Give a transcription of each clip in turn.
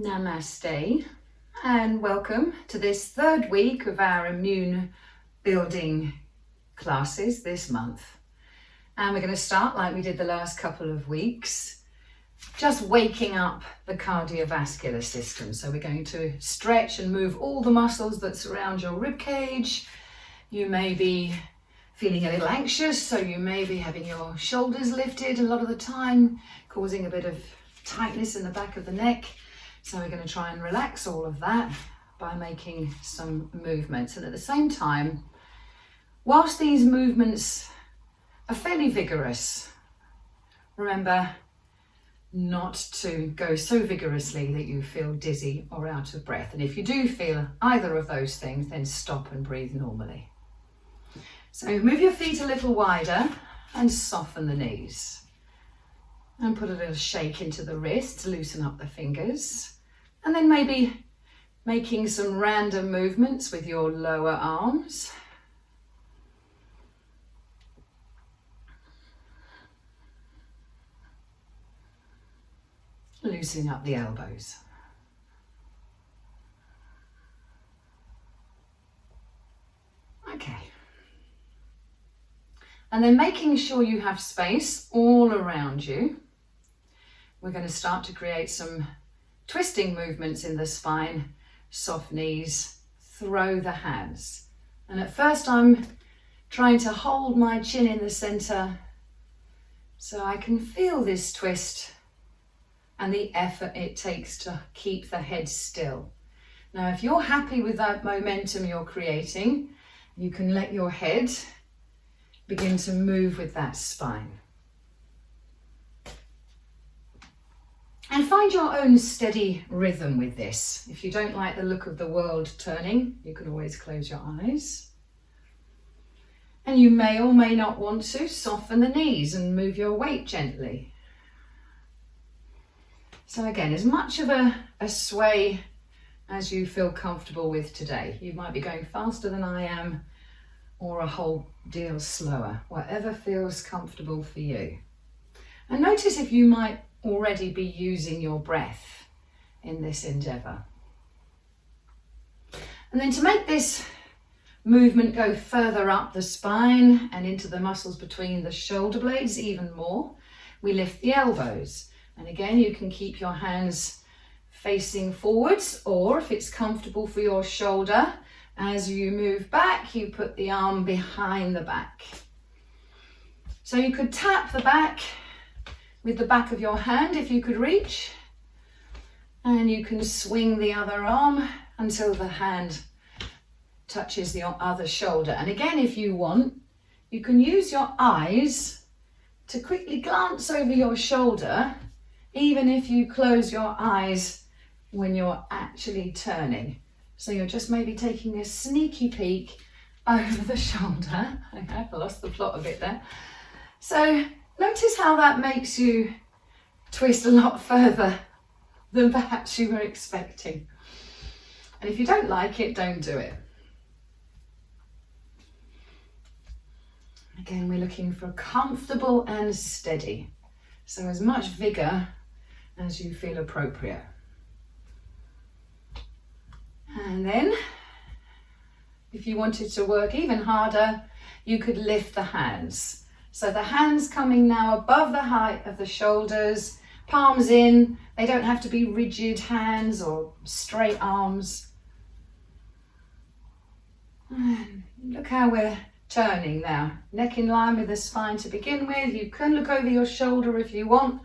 Namaste and welcome to this third week of our immune building classes this month. And we're going to start like we did the last couple of weeks, just waking up the cardiovascular system. So we're going to stretch and move all the muscles that surround your rib cage. You may be feeling a little anxious, so you may be having your shoulders lifted a lot of the time, causing a bit of tightness in the back of the neck. So we're going to try and relax all of that by making some movements. And at the same time, whilst these movements are fairly vigorous, remember not to go so vigorously that you feel dizzy or out of breath. And if you do feel either of those things, then stop and breathe normally. So move your feet a little wider and soften the knees. And put a little shake into the wrists, loosen up the fingers. And then maybe making some random movements with your lower arms. Loosening up the elbows. Okay. And then making sure you have space all around you. We're going to start to create some twisting movements in the spine, soft knees, throw the hands. And at first I'm trying to hold my chin in the center so I can feel this twist and the effort it takes to keep the head still. Now, if you're happy with that momentum you're creating, you can let your head begin to move with that spine. And find your own steady rhythm with this. If you don't like the look of the world turning, you can always close your eyes. And you may or may not want to soften the knees and move your weight gently. So again, as much of a sway as you feel comfortable with today. You might be going faster than I am or a whole deal slower, whatever feels comfortable for you. And notice if you might already be using your breath in this endeavor. And then to make this movement go further up the spine and into the muscles between the shoulder blades even more, we lift the elbows. And again, you can keep your hands facing forwards, or if it's comfortable for your shoulder, as you move back, you put the arm behind the back. So you could tap the back with the back of your hand if you could reach, and you can swing the other arm until the hand touches the other shoulder. And again, if you want, you can use your eyes to quickly glance over your shoulder, even if you close your eyes when you're actually turning. So you're just maybe taking a sneaky peek over the shoulder. I've lost the plot a bit there. So notice how that makes you twist a lot further than perhaps you were expecting. And if you don't like it, don't do it. Again, we're looking for comfortable and steady. So as much vigor as you feel appropriate. And then, if you wanted to work even harder, you could lift the hands. So the hands coming now above the height of the shoulders, palms in. They don't have to be rigid hands or straight arms. And look how we're turning now. Neck in line with the spine to begin with. You can look over your shoulder if you want.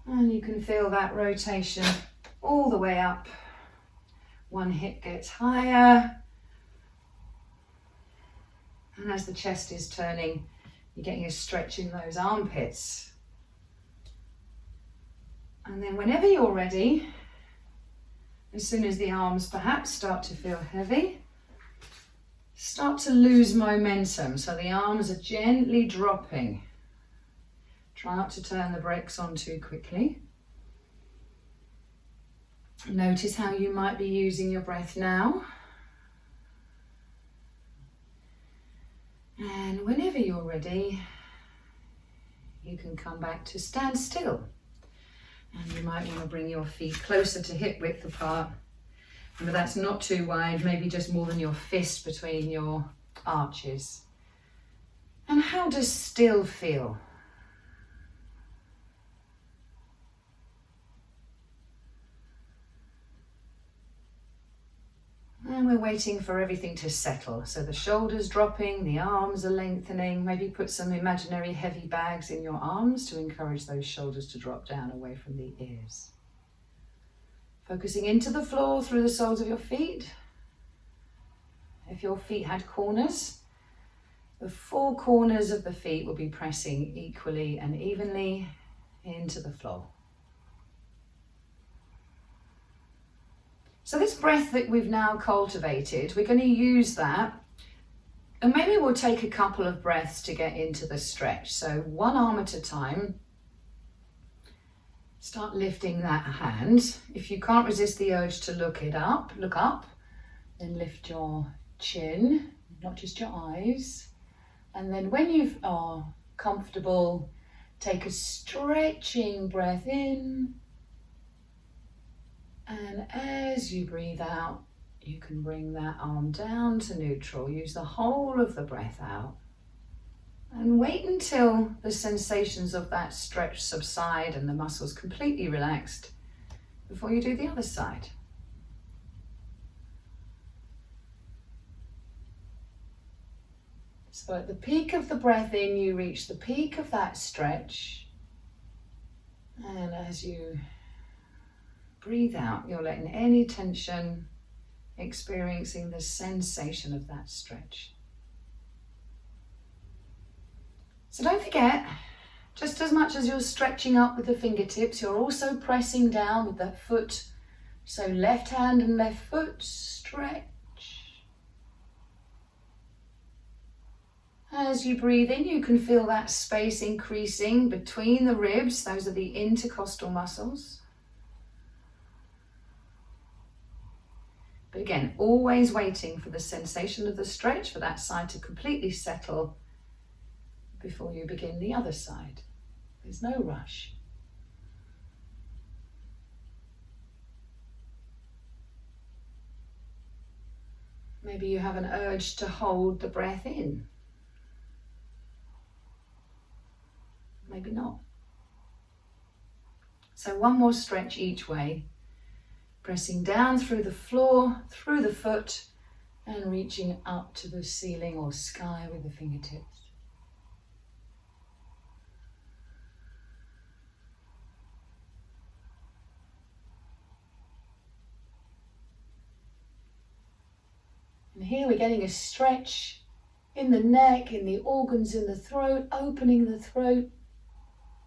And you can feel that rotation all the way up. One hip gets higher. And as the chest is turning, you're getting a stretch in those armpits. And then whenever you're ready, as soon as the arms perhaps start to feel heavy, start to lose momentum. So the arms are gently dropping. Try not to turn the brakes on too quickly. Notice how you might be using your breath now. And whenever you're ready, you can come back to stand still. And you might want to bring your feet closer to hip width apart. But that's not too wide, maybe just more than your fist between your arches. And how does still feel? And we're waiting for everything to settle. So the shoulders dropping, the arms are lengthening. Maybe put some imaginary heavy bags in your arms to encourage those shoulders to drop down away from the ears. Focusing into the floor through the soles of your feet. If your feet had corners, the four corners of the feet will be pressing equally and evenly into the floor. So this breath that we've now cultivated, we're going to use that, and maybe we'll take a couple of breaths to get into the stretch. So one arm at a time, start lifting that hand. If you can't resist the urge to look up, then lift your chin, not just your eyes. And then when you are comfortable, take a stretching breath in. And as you breathe out, you can bring that arm down to neutral. Use the whole of the breath out. And wait until the sensations of that stretch subside and the muscles completely relaxed before you do the other side. So at the peak of the breath in, you reach the peak of that stretch. And as you breathe out, you're letting any tension, experiencing the sensation of that stretch. So don't forget, just as much as you're stretching up with the fingertips, you're also pressing down with that foot. So left hand and left foot, stretch. As you breathe in, you can feel that space increasing between the ribs. Those are the intercostal muscles. But again, always waiting for the sensation of the stretch, for that side to completely settle before you begin the other side. There's no rush. Maybe you have an urge to hold the breath in. Maybe not. So one more stretch each way. Pressing down through the floor, through the foot, and reaching up to the ceiling or sky with the fingertips. And here we're getting a stretch in the neck, in the organs in the throat, opening the throat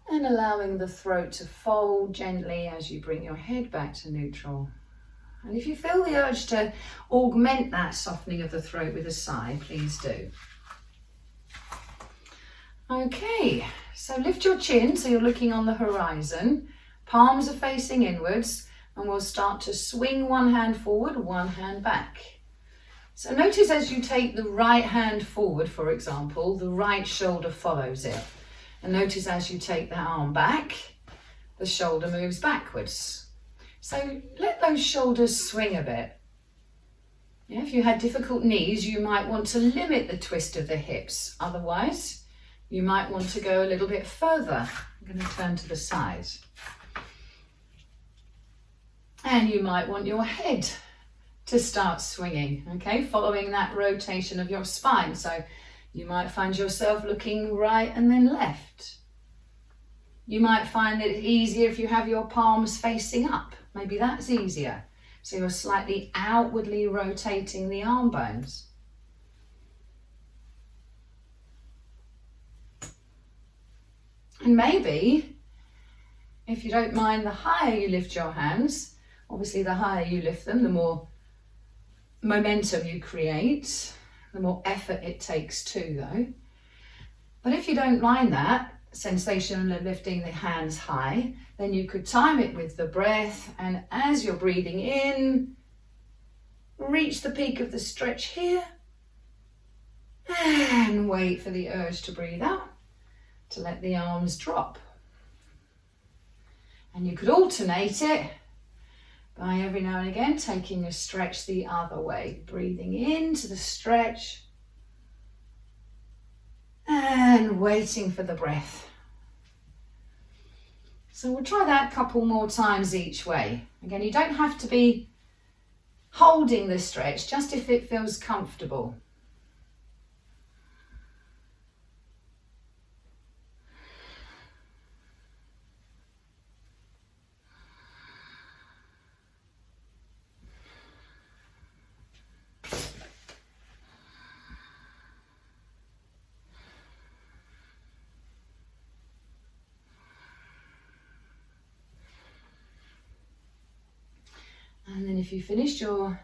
and allowing the throat to fold gently as you bring your head back to neutral. And if you feel the urge to augment that softening of the throat with a sigh, please do. Okay, so lift your chin so you're looking on the horizon. Palms are facing inwards, and we'll start to swing one hand forward, one hand back. So notice as you take the right hand forward, for example, the right shoulder follows it. And notice as you take that arm back, the shoulder moves backwards. So let those shoulders swing a bit. Yeah, if you had difficult knees, you might want to limit the twist of the hips. Otherwise, you might want to go a little bit further. I'm going to turn to the side. And you might want your head to start swinging, okay, following that rotation of your spine. So you might find yourself looking right and then left. You might find it easier if you have your palms facing up. Maybe that's easier. So you're slightly outwardly rotating the arm bones. And maybe, if you don't mind, the higher you lift your hands, obviously the higher you lift them, the more momentum you create, the more effort it takes too, though. But if you don't mind that sensation of lifting the hands high, then you could time it with the breath, and as you're breathing in, reach the peak of the stretch here, and wait for the urge to breathe out, to let the arms drop. And you could alternate it by every now and again taking a stretch the other way, breathing into the stretch and waiting for the breath. So we'll try that a couple more times each way. Again, you don't have to be holding the stretch, just if it feels comfortable. And then if you finished your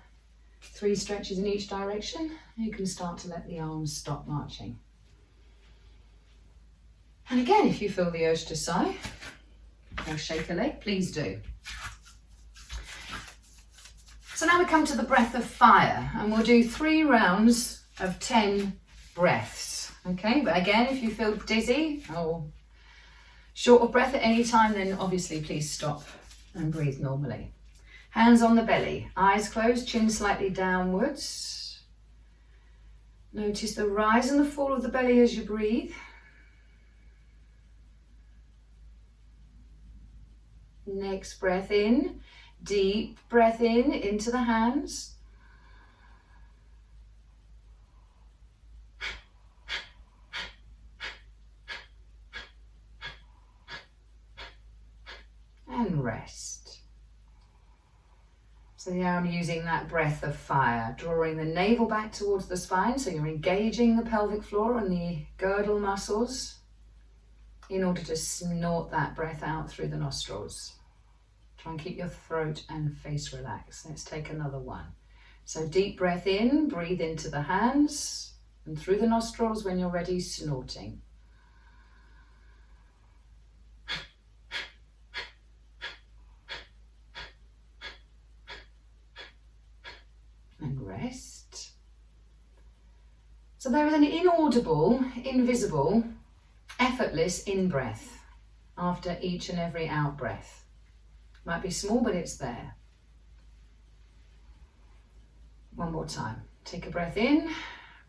3 stretches in each direction, you can start to let the arms stop marching. And again, if you feel the urge to sigh or shake a leg, please do. So now we come to the breath of fire, and we'll do 3 rounds of 10 breaths. Okay, but again, if you feel dizzy or short of breath at any time, then obviously please stop and breathe normally. Hands on the belly, eyes closed, chin slightly downwards. Notice the rise and the fall of the belly as you breathe. Next breath in, deep breath in into the hands. And rest. So yeah, I'm using that breath of fire, drawing the navel back towards the spine, so you're engaging the pelvic floor and the girdle muscles in order to snort that breath out through the nostrils. Try and keep your throat and face relaxed. Let's take another one. So deep breath in, breathe into the hands, and through the nostrils when you're ready, snorting. And rest. So there is an inaudible, invisible, effortless in-breath after each and every out-breath. Might be small, but it's there. One more time. Take a breath in,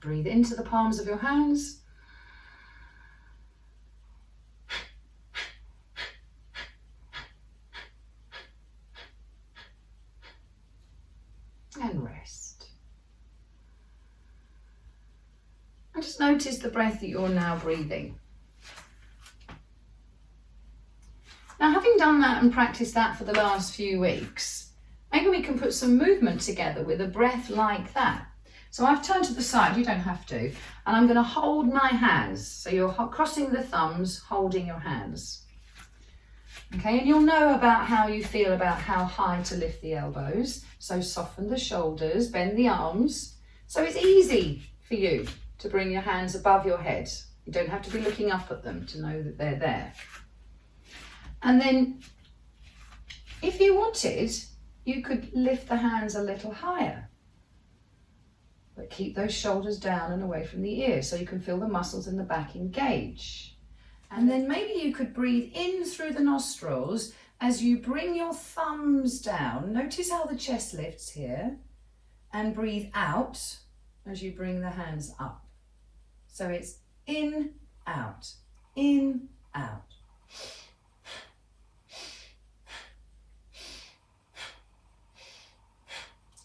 breathe into the palms of your hands. And rest. And just notice the breath that you're now breathing. Now, having done that and practiced that for the last few weeks, maybe we can put some movement together with a breath like that. So I've turned to the side, you don't have to, and I'm going to hold my hands. So you're crossing the thumbs, holding your hands. Okay, and you'll know about how you feel about how high to lift the elbows. So soften the shoulders, bend the arms. So it's easy for you to bring your hands above your head. You don't have to be looking up at them to know that they're there. And then if you wanted, you could lift the hands a little higher. But keep those shoulders down and away from the ears so you can feel the muscles in the back engage. And then maybe you could breathe in through the nostrils as you bring your thumbs down. Notice how the chest lifts here. And breathe out as you bring the hands up. So it's in, out, in, out.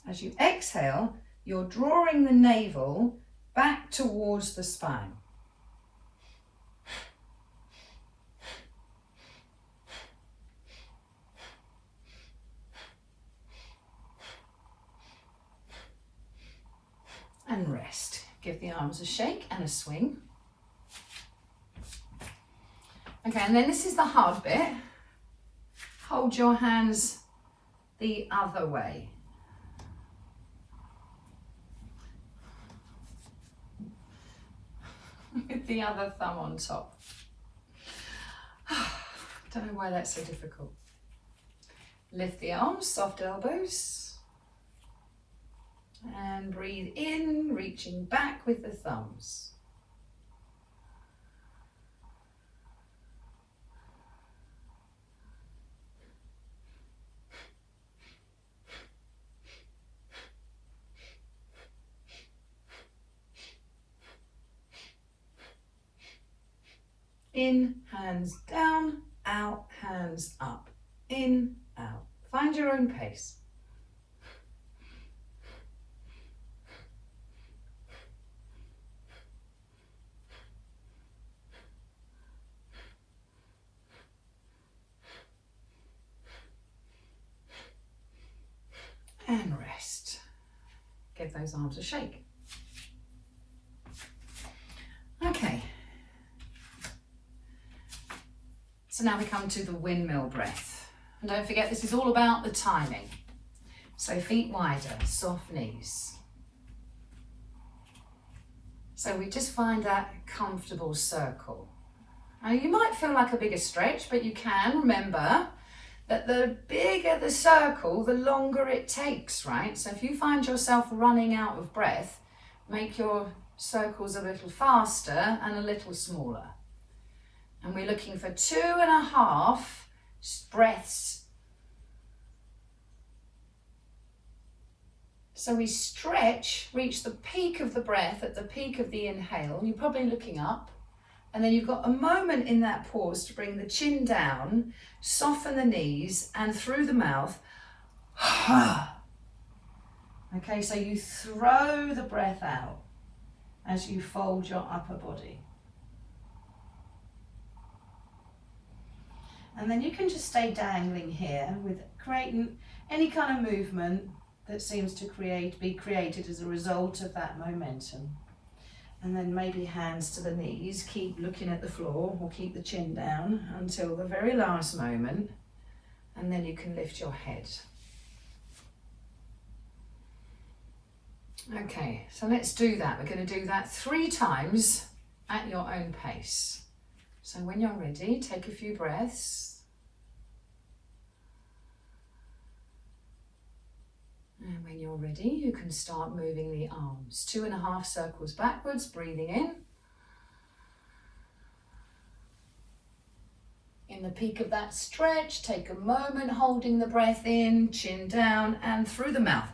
As you exhale, you're drawing the navel back towards the spine. And rest. Give the arms a shake and a swing. Okay, and then this is the hard bit. Hold your hands the other way. With the other thumb on top. Don't know why that's so difficult. Lift the arms, soft elbows. And breathe in, reaching back with the thumbs. In, hands down, out, hands up. In, out. Find your own pace. And rest. Give those arms a shake. Okay. So now we come to the windmill breath. And don't forget, this is all about the timing. So feet wider, soft knees. So we just find that comfortable circle. Now you might feel like a bigger stretch, but you can remember that the bigger the circle, the longer it takes, right? So if you find yourself running out of breath, make your circles a little faster and a little smaller. And we're looking for 2.5 breaths. So we stretch, reach the peak of the breath at the peak of the inhale, and you're probably looking up. And then you've got a moment in that pause to bring the chin down, soften the knees, and through the mouth, okay, so you throw the breath out as you fold your upper body. And then you can just stay dangling here with creating any kind of movement that seems to be created as a result of that momentum. And then maybe hands to the knees, keep looking at the floor or keep the chin down until the very last moment. And then you can lift your head. Okay, so let's do that. We're going to do that 3 times at your own pace. So when you're ready, take a few breaths. And when you're ready, you can start moving the arms. 2.5 circles backwards, breathing in. In the peak of that stretch, take a moment holding the breath in, chin down, and through the mouth.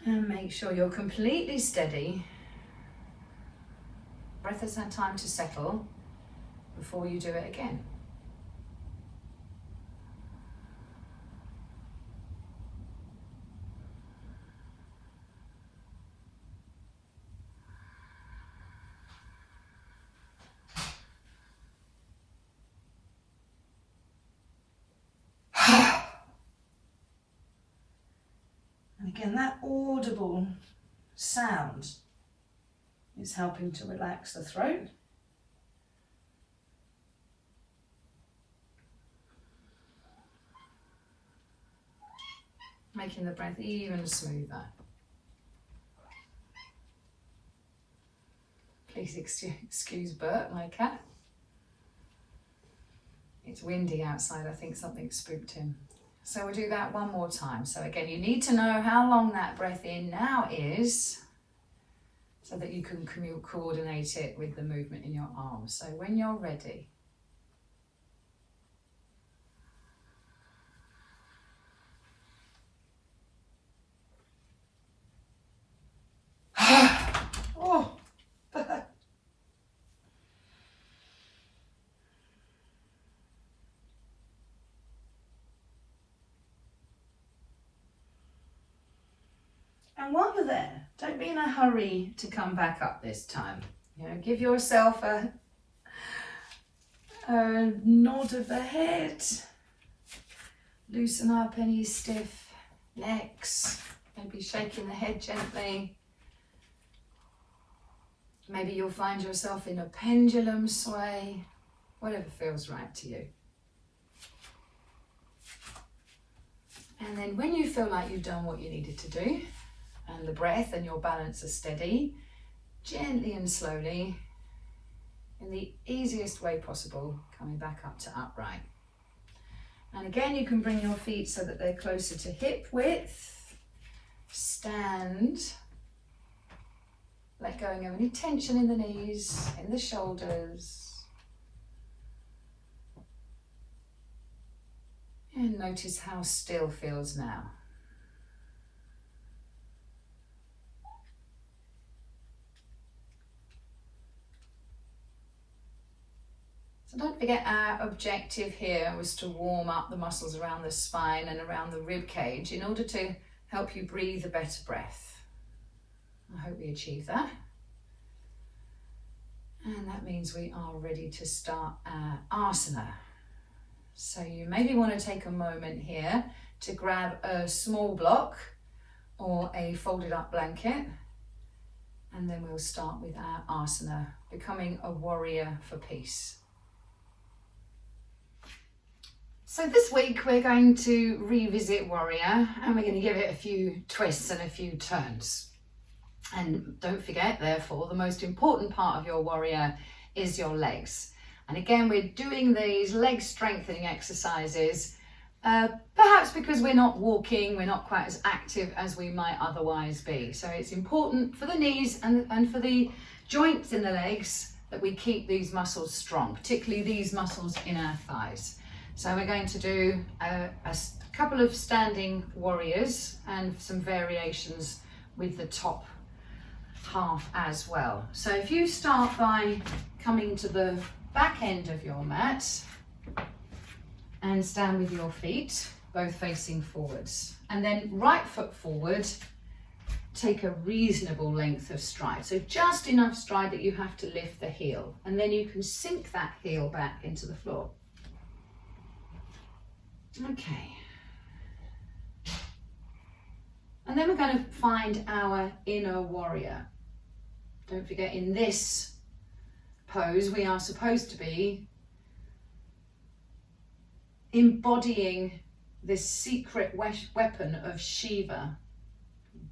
And make sure you're completely steady. Breath has had time to settle before you do it again. And again, that audible sound is helping to relax the throat. Making the breath even smoother. Please excuse Bert, my cat. It's windy outside, I think something spooked him. So we'll do that one more time. So again, you need to know how long that breath in now is so that you can coordinate it with the movement in your arms. So when you're ready, oh. And while you're there, don't be in a hurry to come back up this time. You know, give yourself a nod of the head. Loosen up any stiff necks. Maybe shaking the head gently. Maybe you'll find yourself in a pendulum sway. Whatever feels right to you. And then when you feel like you've done what you needed to do, and the breath and your balance are steady, gently and slowly, in the easiest way possible, coming back up to upright. And again, you can bring your feet so that they're closer to hip width. Stand. Let go of any tension in the knees, in the shoulders. And notice how still feels now. So don't forget, our objective here was to warm up the muscles around the spine and around the rib cage in order to help you breathe a better breath. I hope we achieve that. And that means we are ready to start our asana. So you maybe want to take a moment here to grab a small block or a folded up blanket, and then we'll start with our asana, becoming a warrior for peace. So this week we're going to revisit warrior, and we're going to give it a few twists and a few turns. And don't forget, therefore, the most important part of your warrior is your legs. And again, we're doing these leg strengthening exercises, perhaps because we're not walking, we're not quite as active as we might otherwise be. So it's important for the knees and for the joints in the legs that we keep these muscles strong, particularly these muscles in our thighs. So we're going to do a couple of standing warriors and some variations with the top half as well. So if you start by coming to the back end of your mat and stand with your feet both facing forwards, and then right foot forward, take a reasonable length of stride. So just enough stride that you have to lift the heel, and then you can sink that heel back into the floor. Okay. And then we're going to find our inner warrior. Don't forget, in this pose, we are supposed to be embodying this secret weapon of Shiva,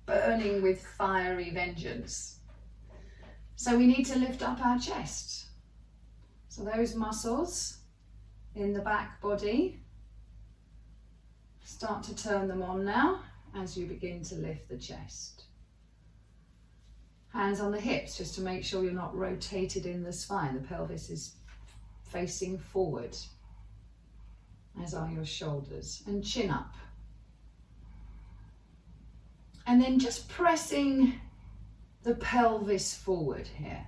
burning with fiery vengeance. So we need to lift up our chest. So those muscles in the back body, start to turn them on now as you begin to lift the chest. Hands on the hips, just to make sure you're not rotated in the spine. The pelvis is facing forward, as are your shoulders, and chin up. And then just pressing the pelvis forward here.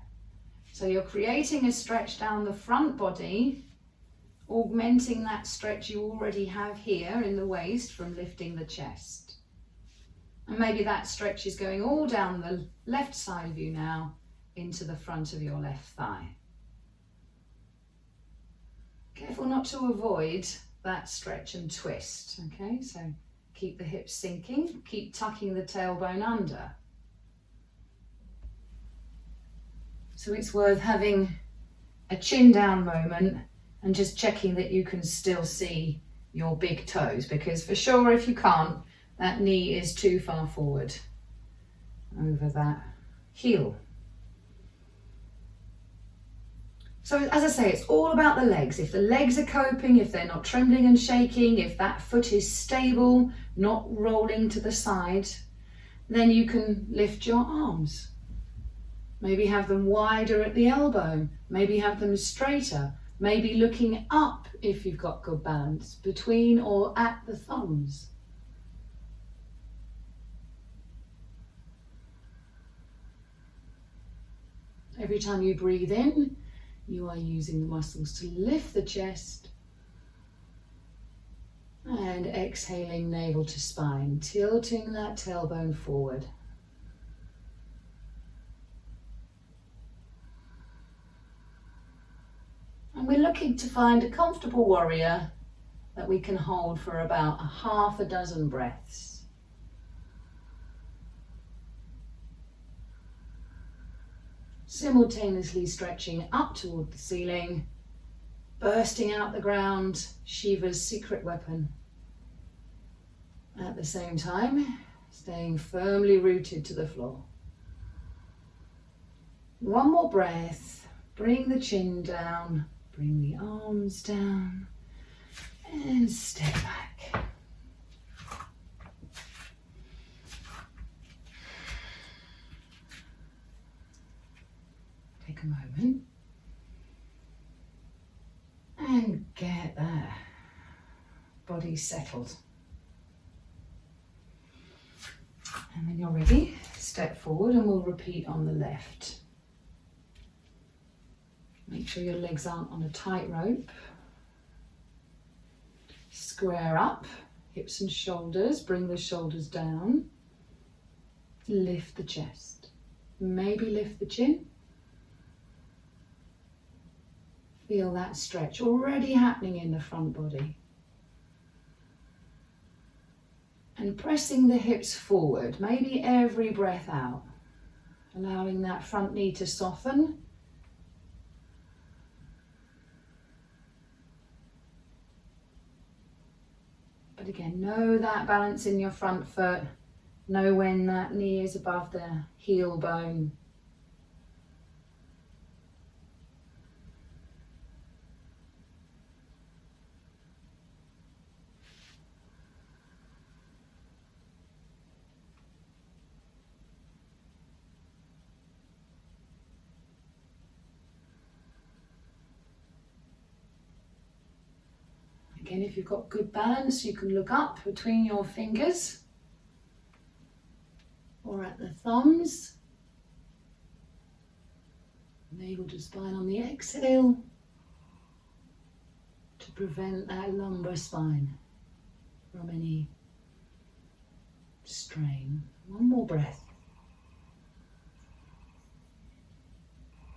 So you're creating a stretch down the front body, augmenting that stretch you already have here in the waist from lifting the chest. And maybe that stretch is going all down the left side of you now into the front of your left thigh. Careful not to avoid that stretch and twist, okay? So keep the hips sinking, keep tucking the tailbone under. So it's worth having a chin down moment and just checking that you can still see your big toes, because for sure if you can't, that knee is too far forward over that heel. So as I say, it's all about the legs. If the legs are coping, if they're not trembling and shaking, if that foot is stable, not rolling to the side, then you can lift your arms. Maybe have them wider at the elbow, maybe have them straighter, maybe looking up if you've got good balance, between or at the thumbs. Every time you breathe in, you are using the muscles to lift the chest, and exhaling navel to spine, tilting that tailbone forward. And we're looking to find a comfortable warrior that we can hold for about a half a dozen breaths. Simultaneously stretching up toward the ceiling, bursting out the ground, Shiva's secret weapon. At the same time, staying firmly rooted to the floor. One more breath, bring the chin down, bring the arms down, and step back. Take a moment and get that body settled. And when you're ready, step forward and we'll repeat on the left. Make sure your legs aren't on a tight rope. Square up, hips and shoulders, bring the shoulders down. Lift the chest. Maybe lift the chin. Feel that stretch already happening in the front body. And pressing the hips forward, maybe every breath out. Allowing that front knee to soften. But again, know that balance in your front foot. Know when that knee is above the heel bone. Again, if you've got good balance, you can look up between your fingers or at the thumbs. Navel to spine on the exhale to prevent that lumbar spine from any strain. One more breath.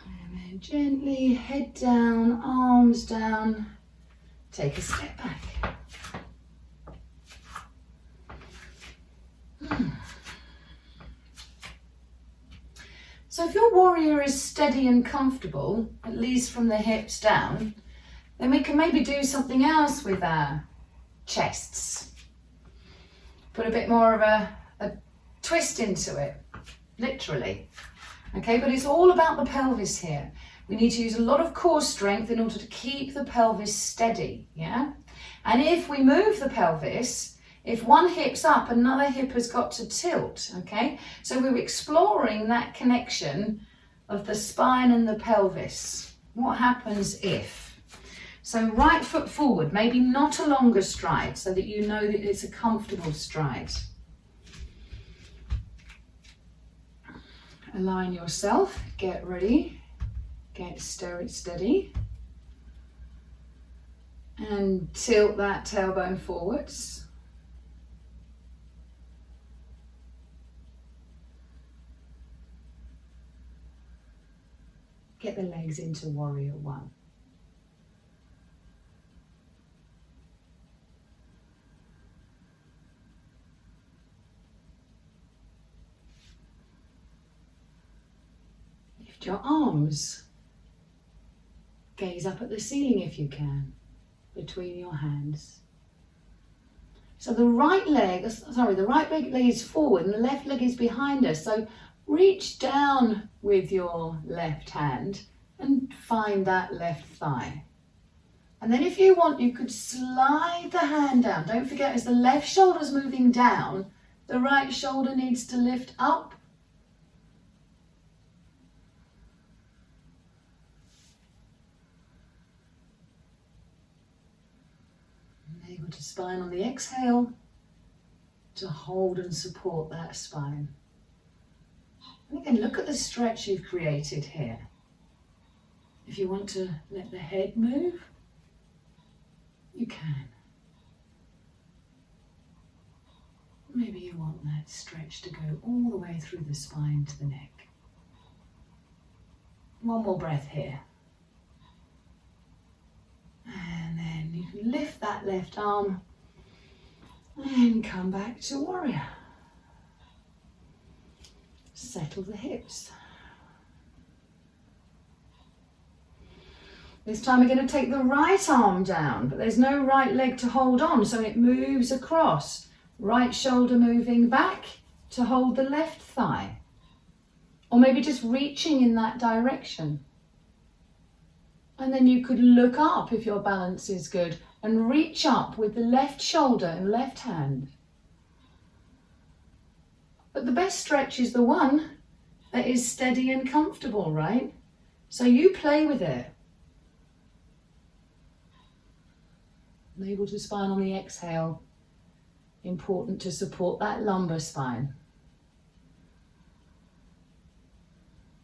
And then gently head down, arms down. Take a step back. So if your warrior is steady and comfortable, at least from the hips down, then we can maybe do something else with our chests. Put a bit more of a twist into it, literally. Okay, but it's all about the pelvis here. We need to use a lot of core strength in order to keep the pelvis steady, yeah? And if we move the pelvis, if one hip's up, another hip has got to tilt, okay? So we're exploring that connection of the spine and the pelvis. What happens if? So right foot forward, maybe not a longer stride, so that you know that it's a comfortable stride. Align yourself, get ready. Get steady and tilt that tailbone forwards. Get the legs into warrior one. Lift your arms. Gaze up at the ceiling if you can, between your hands. So the right leg is forward and the left leg is behind us. So reach down with your left hand and find that left thigh. And then if you want, you could slide the hand down. Don't forget, as the left shoulder's moving down, the right shoulder needs to lift up. Able to spine on the exhale to hold and support that spine. And again, look at the stretch you've created here. If you want to let the head move, you can. Maybe you want that stretch to go all the way through the spine to the neck. One more breath here. And then you can lift that left arm and come back to warrior. Settle the hips. This time we're going to take the right arm down, but there's no right leg to hold on, so it moves across. Right shoulder moving back to hold the left thigh. Or maybe just reaching in that direction. And then you could look up if your balance is good and reach up with the left shoulder and left hand. But the best stretch is the one that is steady and comfortable, right? So you play with it. Navel to spine on the exhale. Important to support that lumbar spine.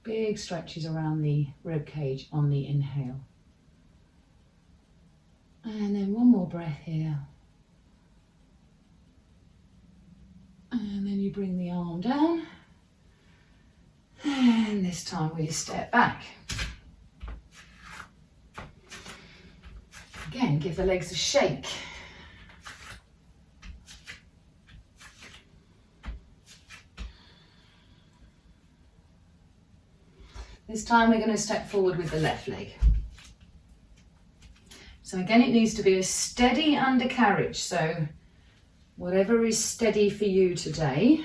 Big stretches around the rib cage on the inhale. And then one more breath here. And then you bring the arm down. And this time we step back. Again, give the legs a shake. This time we're going to step forward with the left leg. So again, it needs to be a steady undercarriage. So whatever is steady for you today.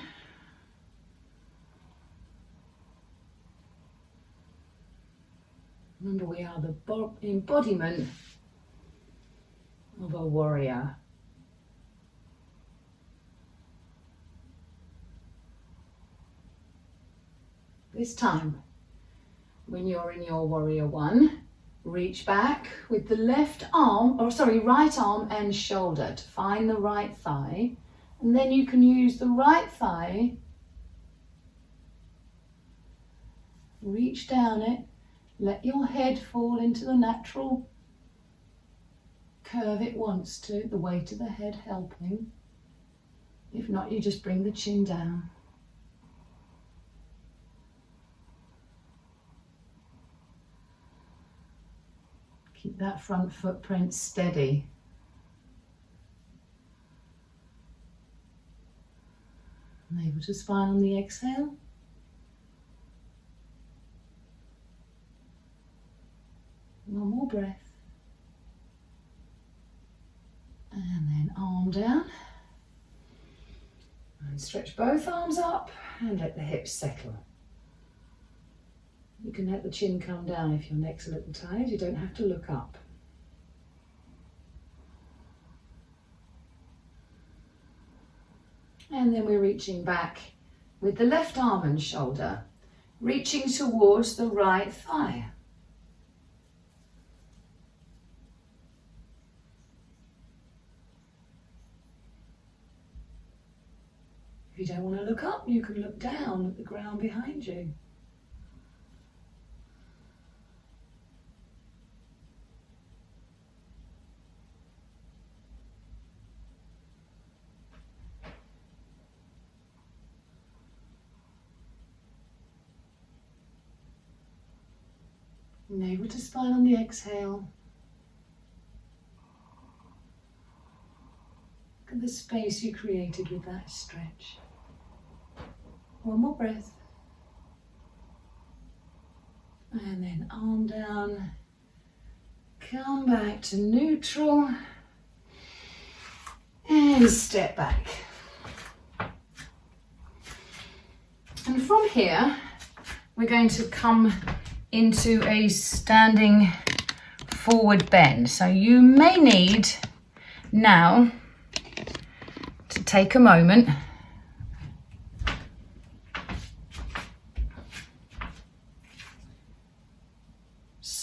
Remember, we are the embodiment of a warrior. This time, when you're in your warrior one, reach back with the left arm, right arm and shoulder to find the right thigh. And then you can use the right thigh, reach down it, let your head fall into the natural curve it wants to, the weight of the head helping. If not, you just bring the chin down. Keep that front footprint steady. Navel to spine on the exhale. One more breath. And then arm down. And stretch both arms up and let the hips settle. You can let the chin come down if your neck's a little tired. You don't have to look up. And then we're reaching back with the left arm and shoulder, reaching towards the right thigh. If you don't want to look up, you can look down at the ground behind you. Navel to spine on the exhale. Look at the space you created with that stretch. One more breath. And then arm down. Come back to neutral. And step back. And from here, we're going to come into a standing forward bend. So you may need now to take a moment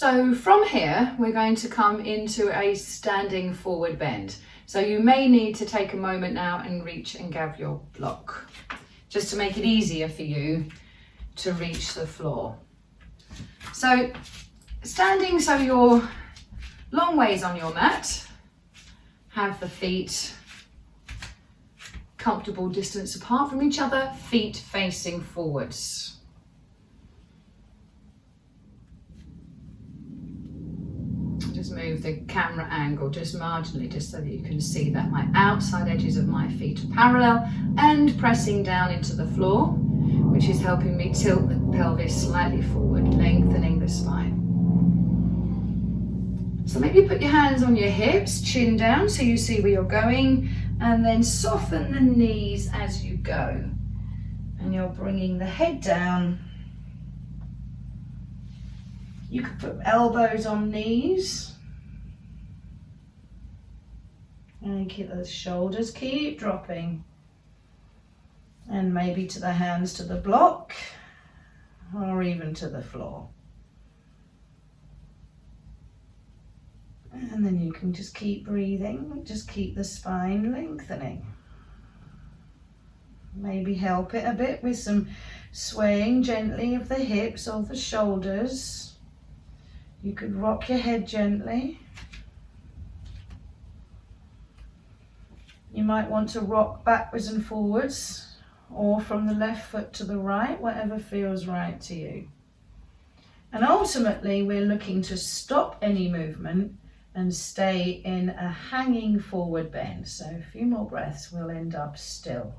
So from here, we're going to come into a standing forward bend. So you may need to take a moment now and reach and grab your block, just to make it easier for you to reach the floor. So standing, so you're long ways on your mat, have the feet comfortable distance apart from each other, feet facing forwards. Just move the camera angle just marginally, just so that you can see that my outside edges of my feet are parallel and pressing down into the floor, which is helping me tilt the pelvis slightly forward, lengthening the spine. So maybe put your hands on your hips, chin down so you see where you're going, and then soften the knees as you go. And you're bringing the head down. You could put elbows on knees. And keep those shoulders, keep dropping. And maybe to the hands to the block, or even to the floor. And then you can just keep breathing, just keep the spine lengthening. Maybe help it a bit with some swaying gently of the hips or the shoulders. You could rock your head gently. You might want to rock backwards and forwards, or from the left foot to the right, whatever feels right to you. And ultimately, we're looking to stop any movement and stay in a hanging forward bend. So a few more breaths, we'll end up still.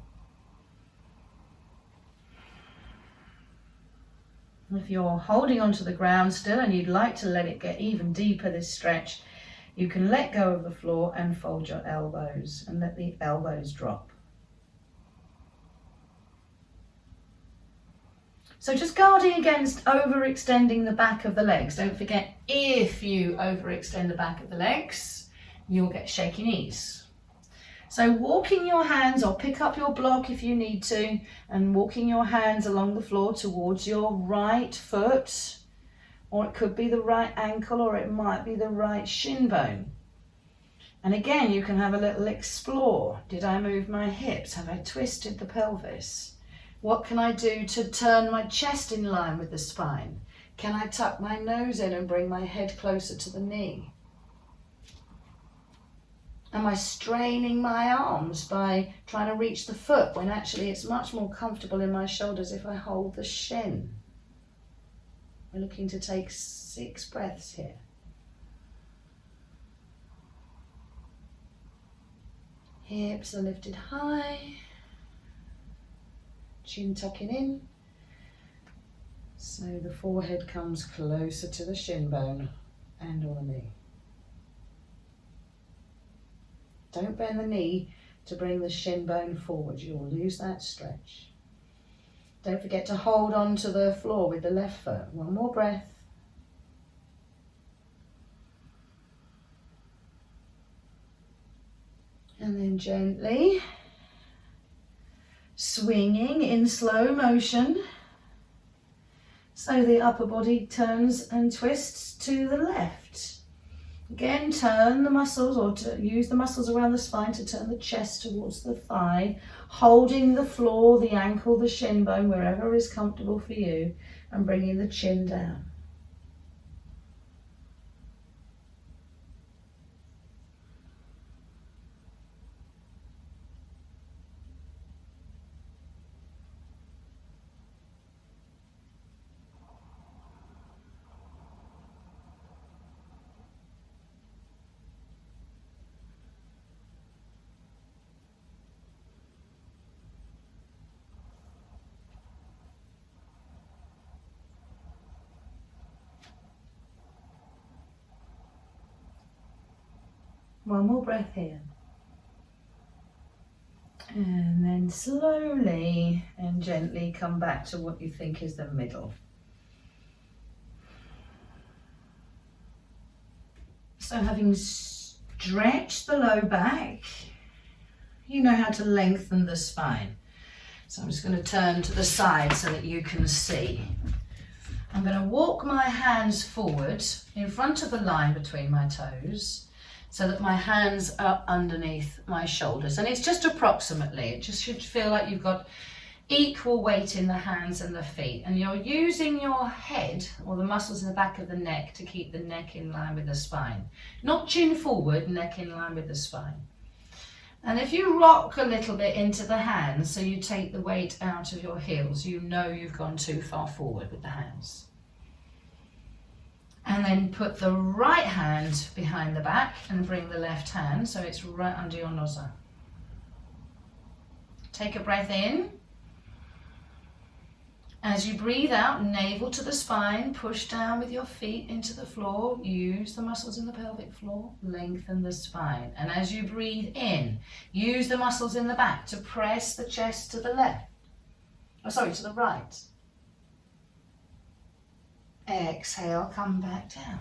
If you're holding onto the ground still and you'd like to let it get even deeper, this stretch, you can let go of the floor and fold your elbows and let the elbows drop. So just guarding against overextending the back of the legs. Don't forget, if you overextend the back of the legs, you'll get shaky knees. So walking your hands, or pick up your block if you need to, and walking your hands along the floor towards your right foot, or it could be the right ankle, or it might be the right shin bone. And again, you can have a little explore. Did I move my hips? Have I twisted the pelvis? What can I do to turn my chest in line with the spine? Can I tuck my nose in and bring my head closer to the knee? Am I straining my arms by trying to reach the foot when actually it's much more comfortable in my shoulders if I hold the shin? We're looking to take 6 breaths here. Hips are lifted high. Chin tucking in, so the forehead comes closer to the shin bone and or the knee. Don't bend the knee to bring the shin bone forward, you'll lose that stretch. Don't forget to hold on to the floor with the left foot. One more breath. And then gently swinging in slow motion, so the upper body turns and twists to the left. Again, turn the muscles, or to use the muscles around the spine to turn the chest towards the thigh, holding the floor, the ankle, the shin bone, wherever is comfortable for you, and bringing the chin down. One more breath here. And then slowly and gently come back to what you think is the middle. So having stretched the low back, you know how to lengthen the spine. So I'm just going to turn to the side so that you can see. I'm going to walk my hands forward in front of the line between my toes, so that my hands are underneath my shoulders. And it's just approximately, it just should feel like you've got equal weight in the hands and the feet. And you're using your head, or the muscles in the back of the neck, to keep the neck in line with the spine. Not chin forward, neck in line with the spine. And if you rock a little bit into the hands, so you take the weight out of your heels, you know you've gone too far forward with the hands. And then put the right hand behind the back and bring the left hand so it's right under your noza. Take a breath in. As you breathe out, navel to the spine, push down with your feet into the floor. Use the muscles in the pelvic floor, lengthen the spine. And as you breathe in, use the muscles in the back to press the chest to the left. To the right. Exhale, come back down.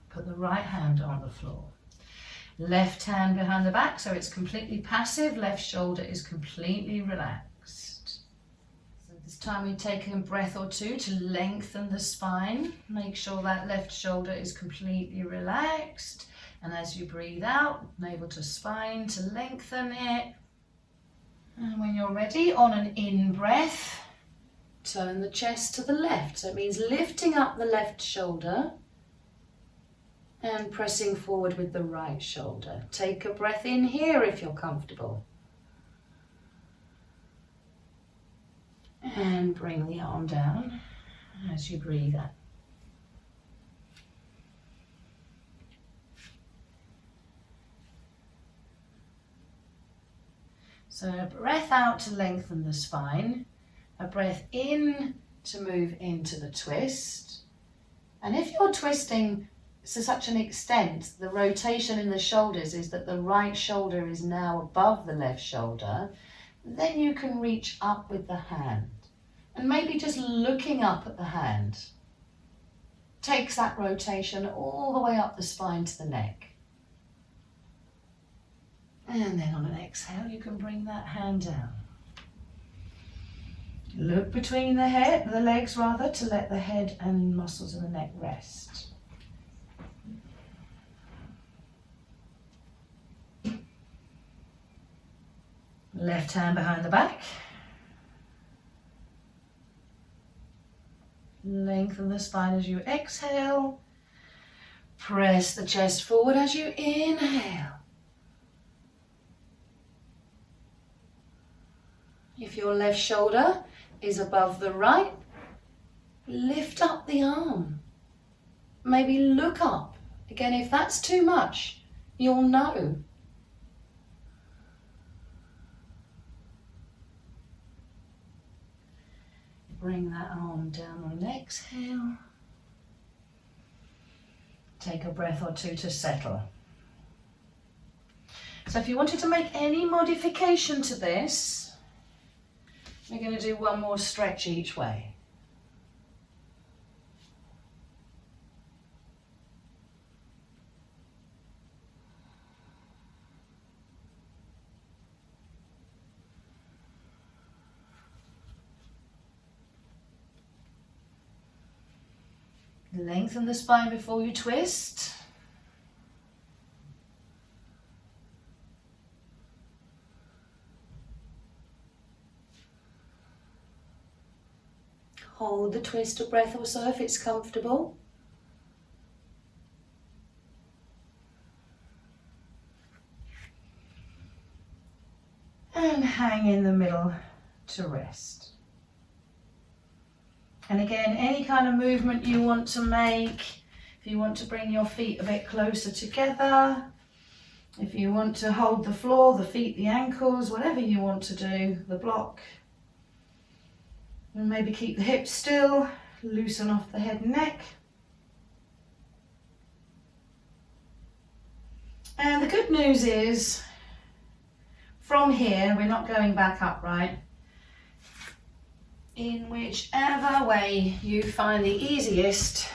Put the right hand on the floor. Left hand behind the back so it's completely passive. Left shoulder is completely relaxed. So this time we take a breath or two to lengthen the spine. Make sure that left shoulder is completely relaxed. And as you breathe out, navel to spine to lengthen it. And when you're ready, on an in breath, turn the chest to the left. So it means lifting up the left shoulder and pressing forward with the right shoulder. Take a breath in here if you're comfortable. And bring the arm down as you breathe out. So a breath out to lengthen the spine, a breath in to move into the twist. And if you're twisting to such an extent, the rotation in the shoulders is that the right shoulder is now above the left shoulder, then you can reach up with the hand. And maybe just looking up at the hand takes that rotation all the way up the spine to the neck. And then on an exhale, you can bring that hand down. Look between the legs rather, to let the head and muscles of the neck rest. Left hand behind the back. Lengthen the spine as you exhale. Press the chest forward as you inhale. If your left shoulder is above the right, lift up the arm. Maybe look up. Again, if that's too much, you'll know. Bring that arm down on an exhale. Take a breath or two to settle. So if you wanted to make any modification to this, we're going to do one more stretch each way. Lengthen the spine before you twist. Hold the twist a breath or so if it's comfortable. And hang in the middle to rest. And again, any kind of movement you want to make, if you want to bring your feet a bit closer together, if you want to hold the floor, the feet, the ankles, whatever you want to do, the block. And maybe keep the hips still, loosen off the head and neck. And the good news is, from here, we're not going back upright. In whichever way you find the easiest,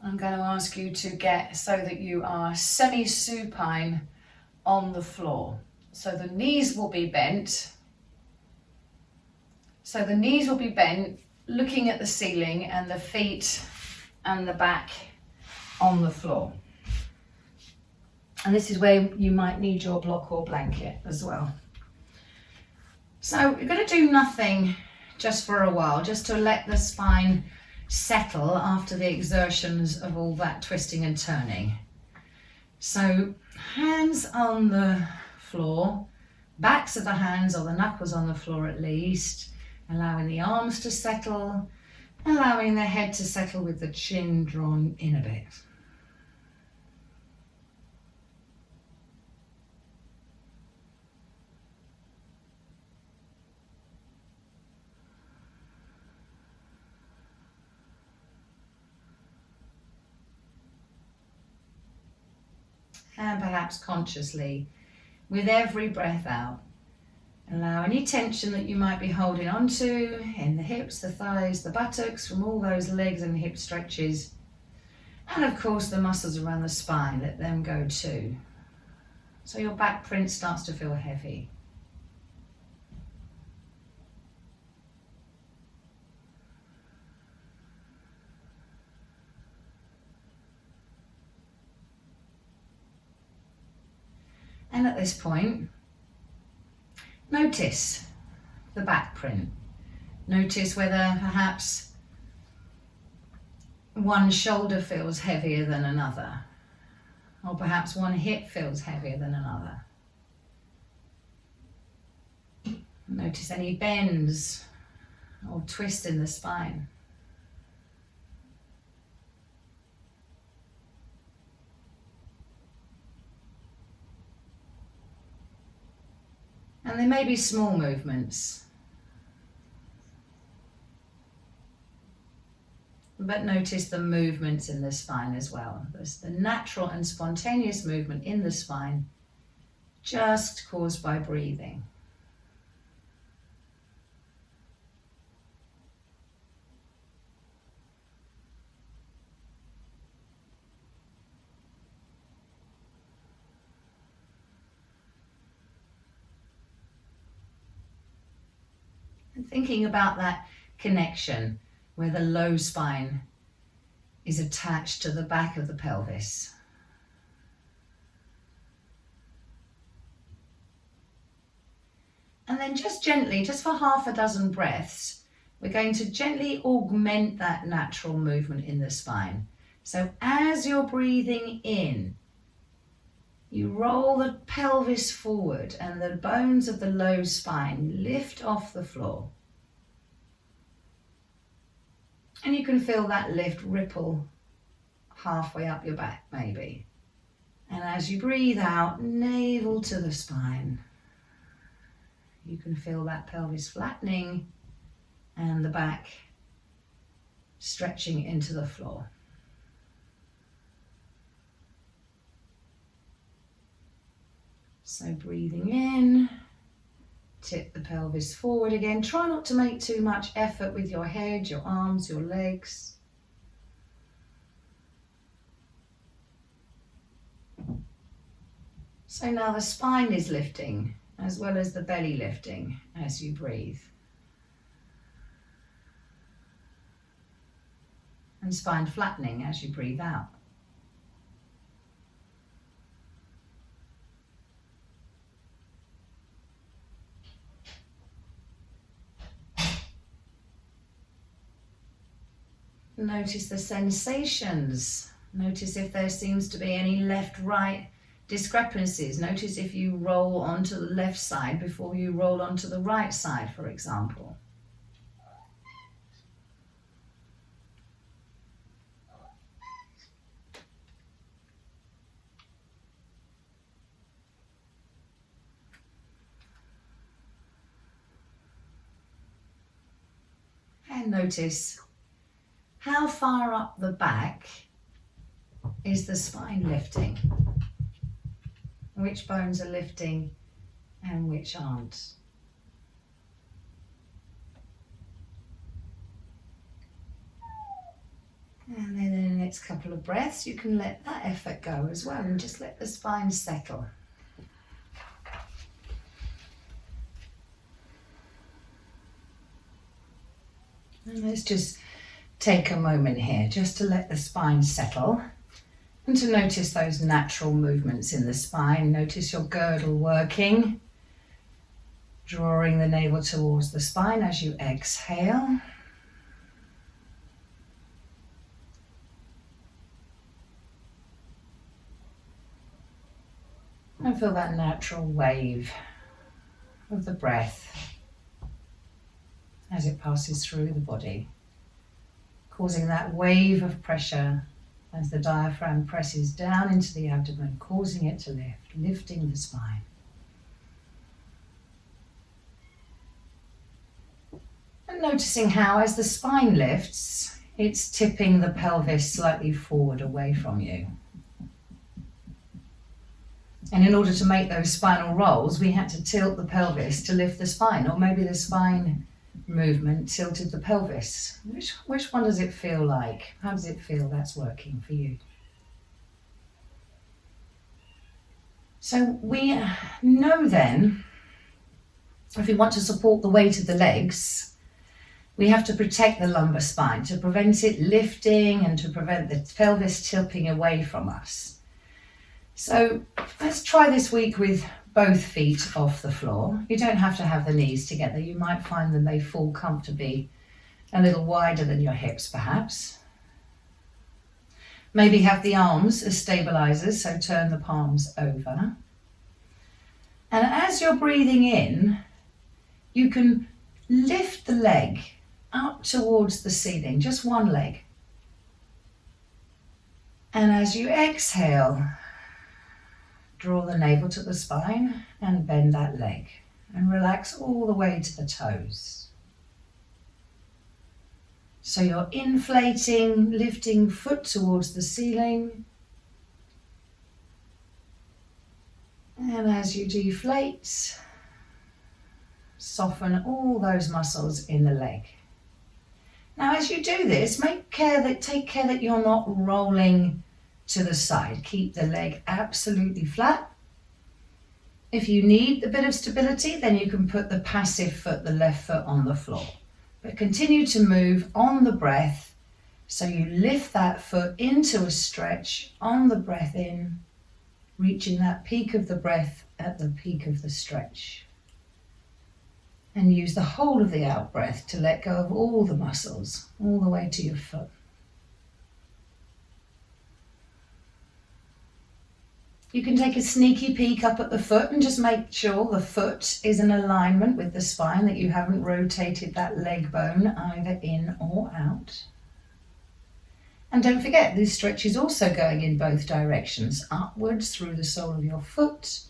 I'm going to ask you to get so that you are semi-supine on the floor. So the knees will be bent. So the knees will be bent, looking at the ceiling, and the feet and the back on the floor. And this is where you might need your block or blanket as well. So we're going to do nothing just for a while, just to let the spine settle after the exertions of all that twisting and turning. So hands on the floor, backs of the hands or the knuckles on the floor at least, allowing the arms to settle, allowing the head to settle with the chin drawn in a bit. And perhaps consciously, with every breath out, allow any tension that you might be holding onto in the hips, the thighs, the buttocks, from all those legs and hip stretches. And of course the muscles around the spine, let them go too. So your back print starts to feel heavy. And at this point, notice the back print. Notice whether perhaps one shoulder feels heavier than another, or perhaps one hip feels heavier than another. Notice any bends or twists in the spine. And there may be small movements, but notice the movements in the spine as well. There's the natural and spontaneous movement in the spine, just caused by breathing. And thinking about that connection where the low spine is attached to the back of the pelvis. And then just gently, just for half a dozen breaths, we're going to gently augment that natural movement in the spine. So as you're breathing in, you roll the pelvis forward and the bones of the low spine lift off the floor. And you can feel that lift ripple halfway up your back maybe. And as you breathe out, navel to the spine, you can feel that pelvis flattening and the back stretching into the floor. So breathing in, tip the pelvis forward again. Try not to make too much effort with your head, your arms, your legs. So now the spine is lifting as well as the belly lifting as you breathe. And spine flattening as you breathe out. Notice the sensations. Notice if there seems to be any left-right discrepancies. Notice if you roll onto the left side before you roll onto the right side, for example. And notice how far up the back is the spine lifting? Which bones are lifting and which aren't? And then in the next couple of breaths, you can let that effort go as well and just let the spine settle. And let's just take a moment here just to let the spine settle and to notice those natural movements in the spine. Notice your girdle working, drawing the navel towards the spine as you exhale. And feel that natural wave of the breath as it passes through the body, causing that wave of pressure as the diaphragm presses down into the abdomen, causing it to lift, lifting the spine. And noticing how as the spine lifts, it's tipping the pelvis slightly forward away from you. And in order to make those spinal rolls, we had to tilt the pelvis to lift the spine, or maybe the spine movement tilted the pelvis. Which one does it feel like? How does it feel that's working for you? So we know then, if we want to support the weight of the legs, we have to protect the lumbar spine to prevent it lifting and to prevent the pelvis tilting away from us. So let's try this week with both feet off the floor. You don't have to have the knees together. You might find that they fall comfortably a little wider than your hips perhaps. Maybe have the arms as stabilizers, so turn the palms over. And as you're breathing in, you can lift the leg up towards the ceiling, just one leg. And as you exhale, draw the navel to the spine and bend that leg and relax all the way to the toes. So you're inflating, lifting foot towards the ceiling. And as you deflate, soften all those muscles in the leg. Now as you do this, take care that you're not rolling to the side. Keep the leg absolutely flat. If you need a bit of stability, then you can put the passive foot, the left foot, on the floor. But continue to move on the breath, so you lift that foot into a stretch on the breath in, reaching that peak of the breath at the peak of the stretch. And use the whole of the out breath to let go of all the muscles, all the way to your foot. You can take a sneaky peek up at the foot and just make sure the foot is in alignment with the spine, that you haven't rotated that leg bone either in or out. And don't forget, this stretch is also going in both directions, upwards through the sole of your foot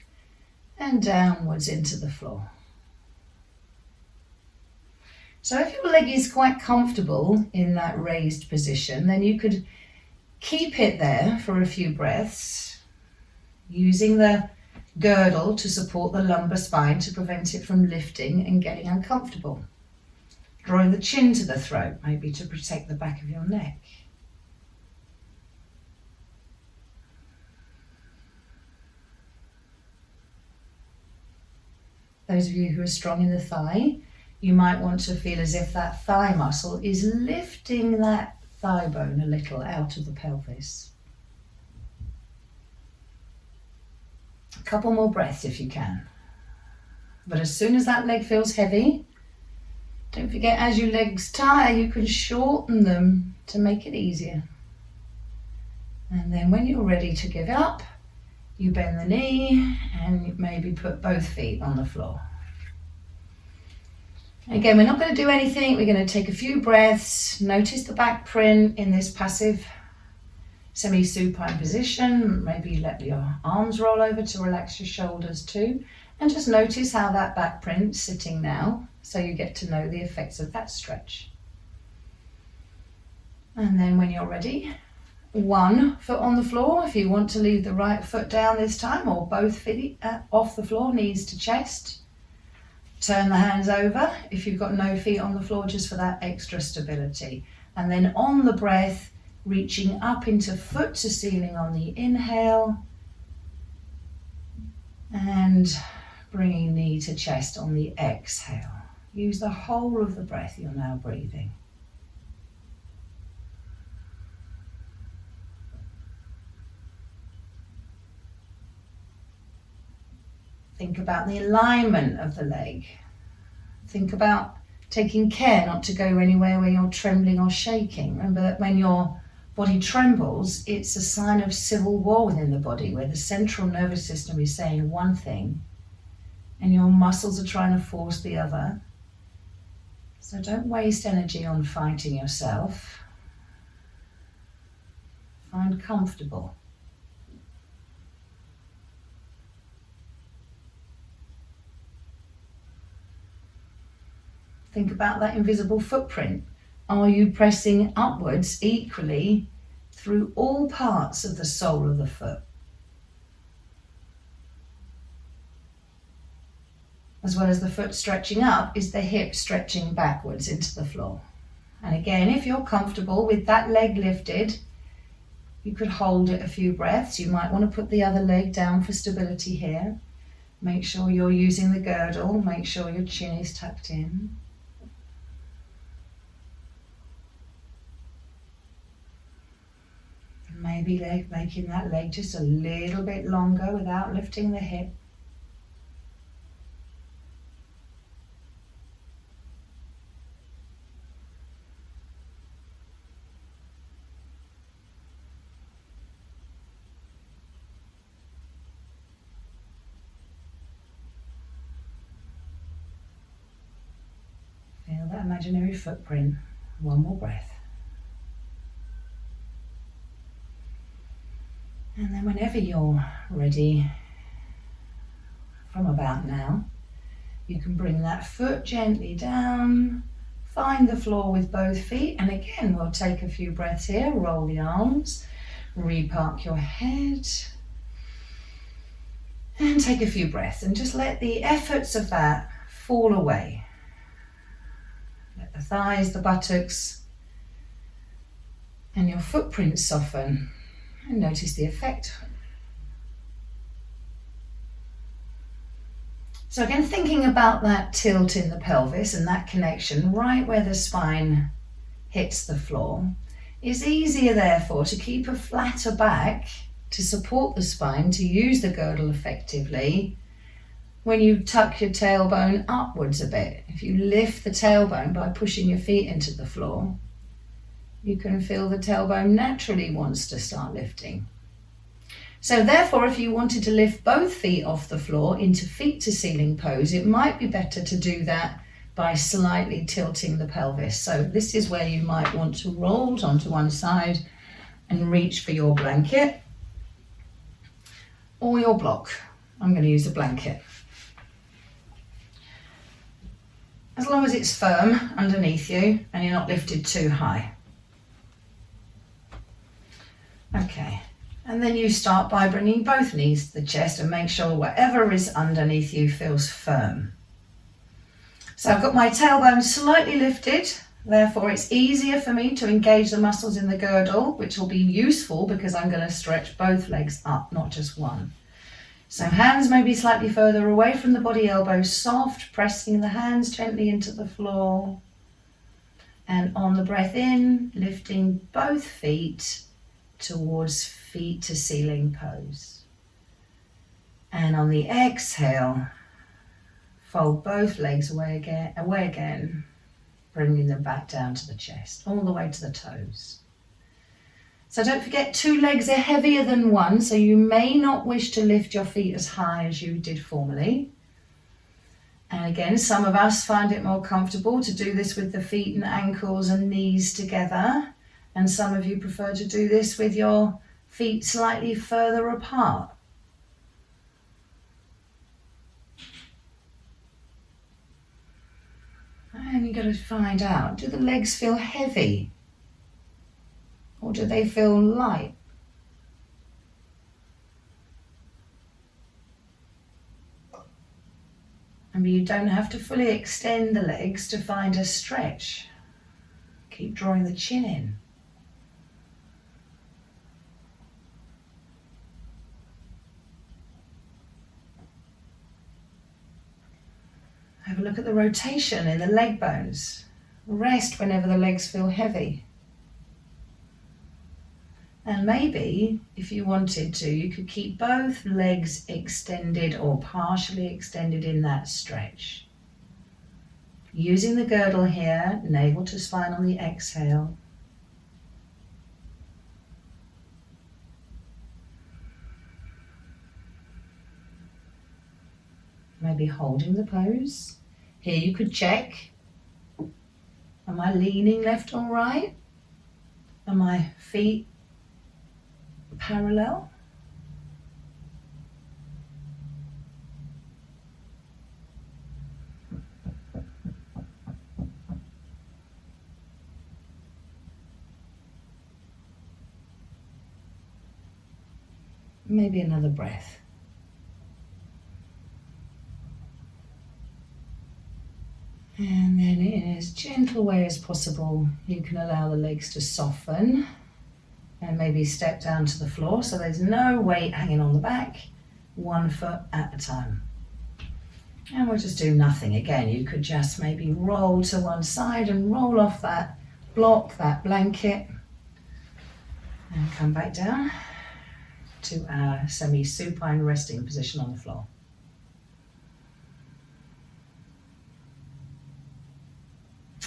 and downwards into the floor. So if your leg is quite comfortable in that raised position, then you could keep it there for a few breaths, using the girdle to support the lumbar spine to prevent it from lifting and getting uncomfortable. Drawing the chin to the throat, maybe to protect the back of your neck. Those of you who are strong in the thigh, you might want to feel as if that thigh muscle is lifting that thigh bone a little out of the pelvis. A couple more breaths if you can. But as soon as that leg feels heavy, don't forget, as your legs tire, you can shorten them to make it easier. And then when you're ready to give up, you bend the knee and maybe put both feet on the floor. Again, we're not going to do anything. We're going to take a few breaths. Notice the back print in this passive semi-supine position. Maybe let your arms roll over to relax your shoulders too. And just notice how that back print's sitting now, so you get to know the effects of that stretch. And then when you're ready, one foot on the floor if you want to leave the right foot down this time, or both feet off the floor, knees to chest. Turn the hands over if you've got no feet on the floor, just for that extra stability. And then on the breath, reaching up into foot to ceiling on the inhale, and bringing knee to chest on the exhale. Use the whole of the breath you're now breathing. Think about the alignment of the leg. Think about taking care not to go anywhere where you're trembling or shaking. Remember that when your body trembles, it's a sign of civil war within the body, where the central nervous system is saying one thing and your muscles are trying to force the other. So don't waste energy on fighting yourself. Find comfortable. Think about that invisible footprint. Are you pressing upwards equally through all parts of the sole of the foot? As well as the foot stretching up, is the hip stretching backwards into the floor? And again, if you're comfortable with that leg lifted, you could hold it a few breaths. You might want to put the other leg down for stability here. Make sure you're using the girdle. Make sure your chin is tucked in. Maybe making that leg just a little bit longer without lifting the hip. Feel that imaginary footprint. One more breath. And then whenever you're ready, from about now, you can bring that foot gently down, find the floor with both feet, and again we'll take a few breaths here, roll the arms, repark your head, and take a few breaths and just let the efforts of that fall away. Let the thighs, the buttocks, and your footprint soften. And notice the effect. So again, thinking about that tilt in the pelvis and that connection right where the spine hits the floor, it's easier therefore to keep a flatter back to support the spine, to use the girdle effectively when you tuck your tailbone upwards a bit. If you lift the tailbone by pushing your feet into the floor, you can feel the tailbone naturally wants to start lifting. So therefore, if you wanted to lift both feet off the floor into feet to ceiling pose, it might be better to do that by slightly tilting the pelvis. So this is where you might want to roll onto one side and reach for your blanket or your block. I'm going to use a blanket. As long as it's firm underneath you and you're not lifted too high. Okay, and then you start by bringing both knees to the chest and make sure whatever is underneath you feels firm. So I've got my tailbone slightly lifted, therefore it's easier for me to engage the muscles in the girdle, which will be useful because I'm going to stretch both legs up, not just one. So hands may be slightly further away from the body, elbows soft, pressing the hands gently into the floor. And on the breath in, lifting both feet towards feet to ceiling pose. And on the exhale, fold both legs away again, bringing them back down to the chest, all the way to the toes. So don't forget, 2 legs are heavier than one, so you may not wish to lift your feet as high as you did formerly. And again, some of us find it more comfortable to do this with the feet and ankles and knees together. And some of you prefer to do this with your feet slightly further apart. And you've got to find out, do the legs feel heavy? Or do they feel light? And you don't have to fully extend the legs to find a stretch. Keep drawing the chin in. Have a look at the rotation in the leg bones. Rest whenever the legs feel heavy. And maybe, if you wanted to, you could keep both legs extended or partially extended in that stretch. Using the girdle here, navel to spine on the exhale. Maybe holding the pose. Here you could check. Am I leaning left or right? Are my feet parallel? Maybe another breath. And then in as gentle way as possible, you can allow the legs to soften and maybe step down to the floor so there's no weight hanging on the back, 1 foot at a time. And we'll just do nothing again. You could just maybe roll to one side and roll off that block, that blanket. And come back down to our semi-supine resting position on the floor.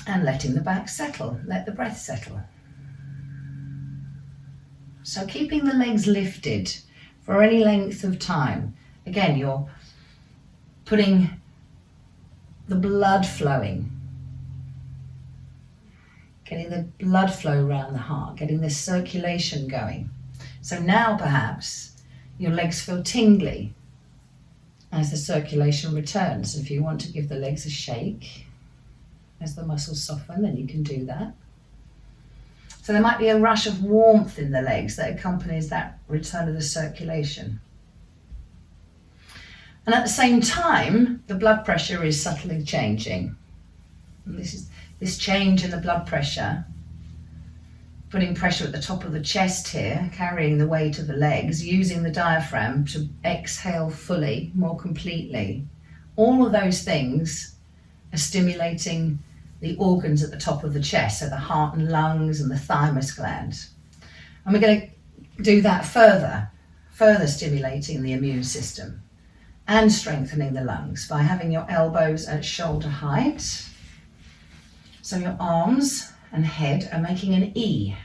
And letting the back settle, let the breath settle. So keeping the legs lifted for any length of time. Again, you're putting the blood flowing, getting the blood flow around the heart, getting the circulation going. So now perhaps your legs feel tingly as the circulation returns. If you want to give the legs a shake as the muscles soften, then you can do that. So there might be a rush of warmth in the legs that accompanies that return of the circulation. And at the same time, the blood pressure is subtly changing. And this change in the blood pressure, putting pressure at the top of the chest here, carrying the weight of the legs, using the diaphragm to exhale fully, more completely. All of those things are stimulating the organs at the top of the chest, so the heart and lungs and the thymus gland. And we're going to do that further stimulating the immune system and strengthening the lungs by having your elbows at shoulder height. So your arms and head are making an E.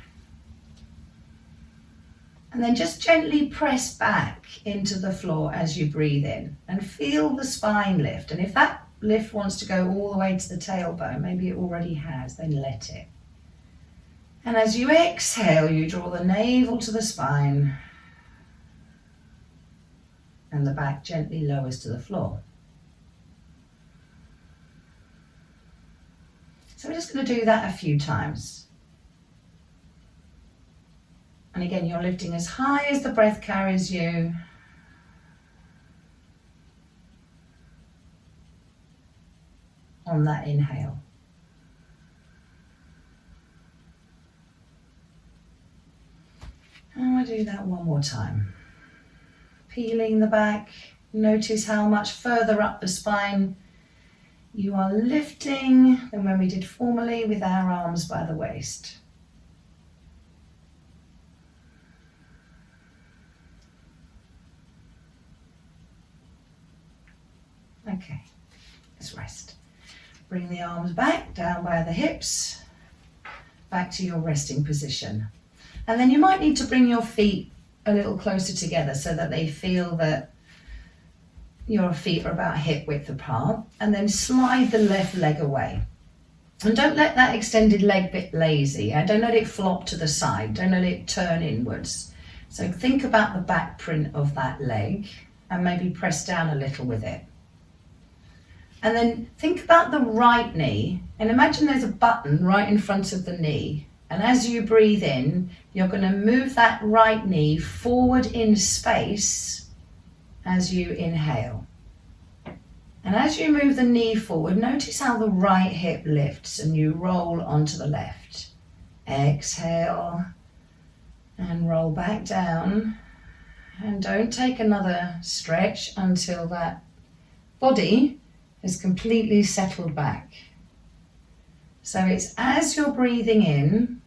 And then just gently press back into the floor as you breathe in and feel the spine lift. And if that lift wants to go all the way to the tailbone, maybe it already has, then let it. And as you exhale, you draw the navel to the spine and the back gently lowers to the floor. So we're just going to do that a few times. And again, you're lifting as high as the breath carries you. On that inhale. And we'll do that one more time. Peeling the back. Notice how much further up the spine you are lifting than when we did formerly with our arms by the waist. Okay, let's rest. Bring the arms back, down by the hips, back to your resting position. And then you might need to bring your feet a little closer together so that they feel that your feet are about hip width apart, and then slide the left leg away. And don't let that extended leg bit lazy. Don't let it flop to the side. Don't let it turn inwards. So think about the back print of that leg and maybe press down a little with it. And then think about the right knee and imagine there's a button right in front of the knee. And as you breathe in, you're going to move that right knee forward in space as you inhale. And as you move the knee forward, notice how the right hip lifts and you roll onto the left. Exhale and roll back down. And don't take another stretch until that body is completely settled back. So it's as you're breathing in,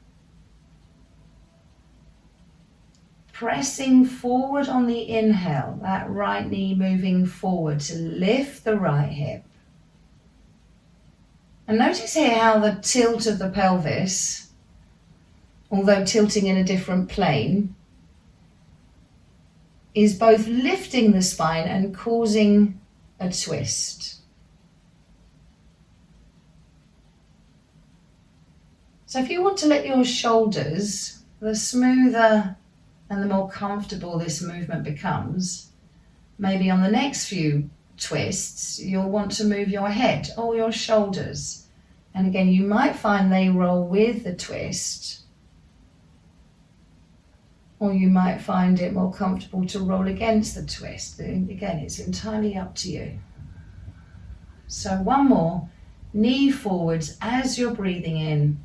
pressing forward on the inhale, that right knee moving forward to lift the right hip. And notice here how the tilt of the pelvis, although tilting in a different plane, is both lifting the spine and causing a twist. So if you want to let your shoulders, the smoother and the more comfortable this movement becomes, maybe on the next few twists, you'll want to move your head or your shoulders. And again, you might find they roll with the twist, or you might find it more comfortable to roll against the twist. Again, it's entirely up to you. So one more, knee forwards as you're breathing in.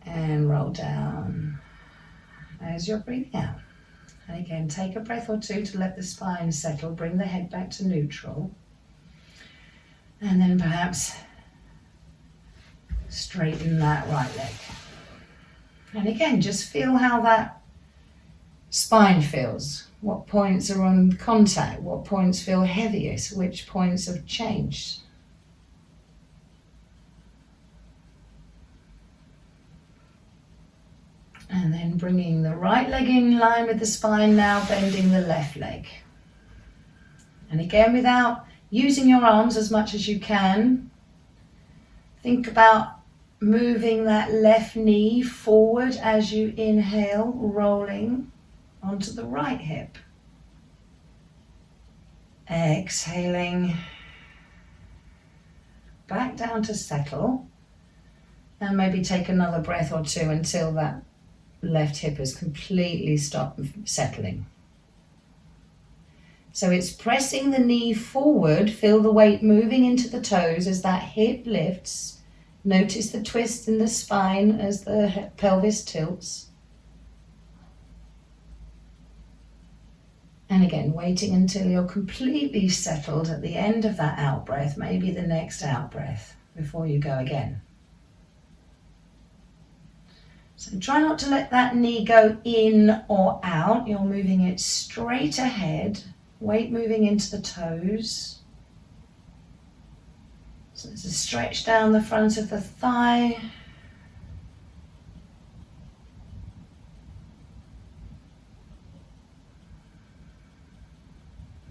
And roll down as you're breathing out. And again, take a breath or two to let the spine settle, bring the head back to neutral. And then perhaps Straighten that right leg. And again, just feel how that spine feels. What points are on contact? What points feel heaviest? Which points have changed? And then bringing the right leg in line with the spine, now bending the left leg. And again, without using your arms as much as you can, think about moving that left knee forward as you inhale, rolling onto the right hip. Exhaling, back down to settle, and maybe take another breath or two until that left hip has completely stopped settling. So it's pressing the knee forward, feel the weight moving into the toes as that hip lifts. Notice the twist in the spine as the pelvis tilts. And again, waiting until you're completely settled at the end of that out breath, maybe the next out breath, before you go again. So try not to let that knee go in or out. You're moving it straight ahead. Weight moving into the toes. So there's a stretch down the front of the thigh.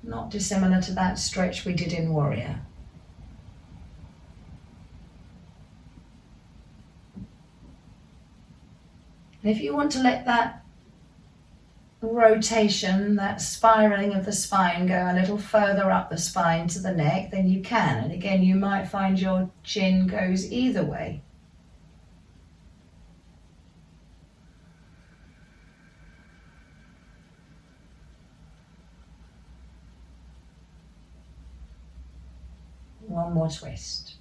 Not dissimilar to that stretch we did in Warrior. And if you want to let that rotation, that spiraling of the spine go a little further up the spine to the neck, then you can. And again, you might find your chin goes either way. One more twist.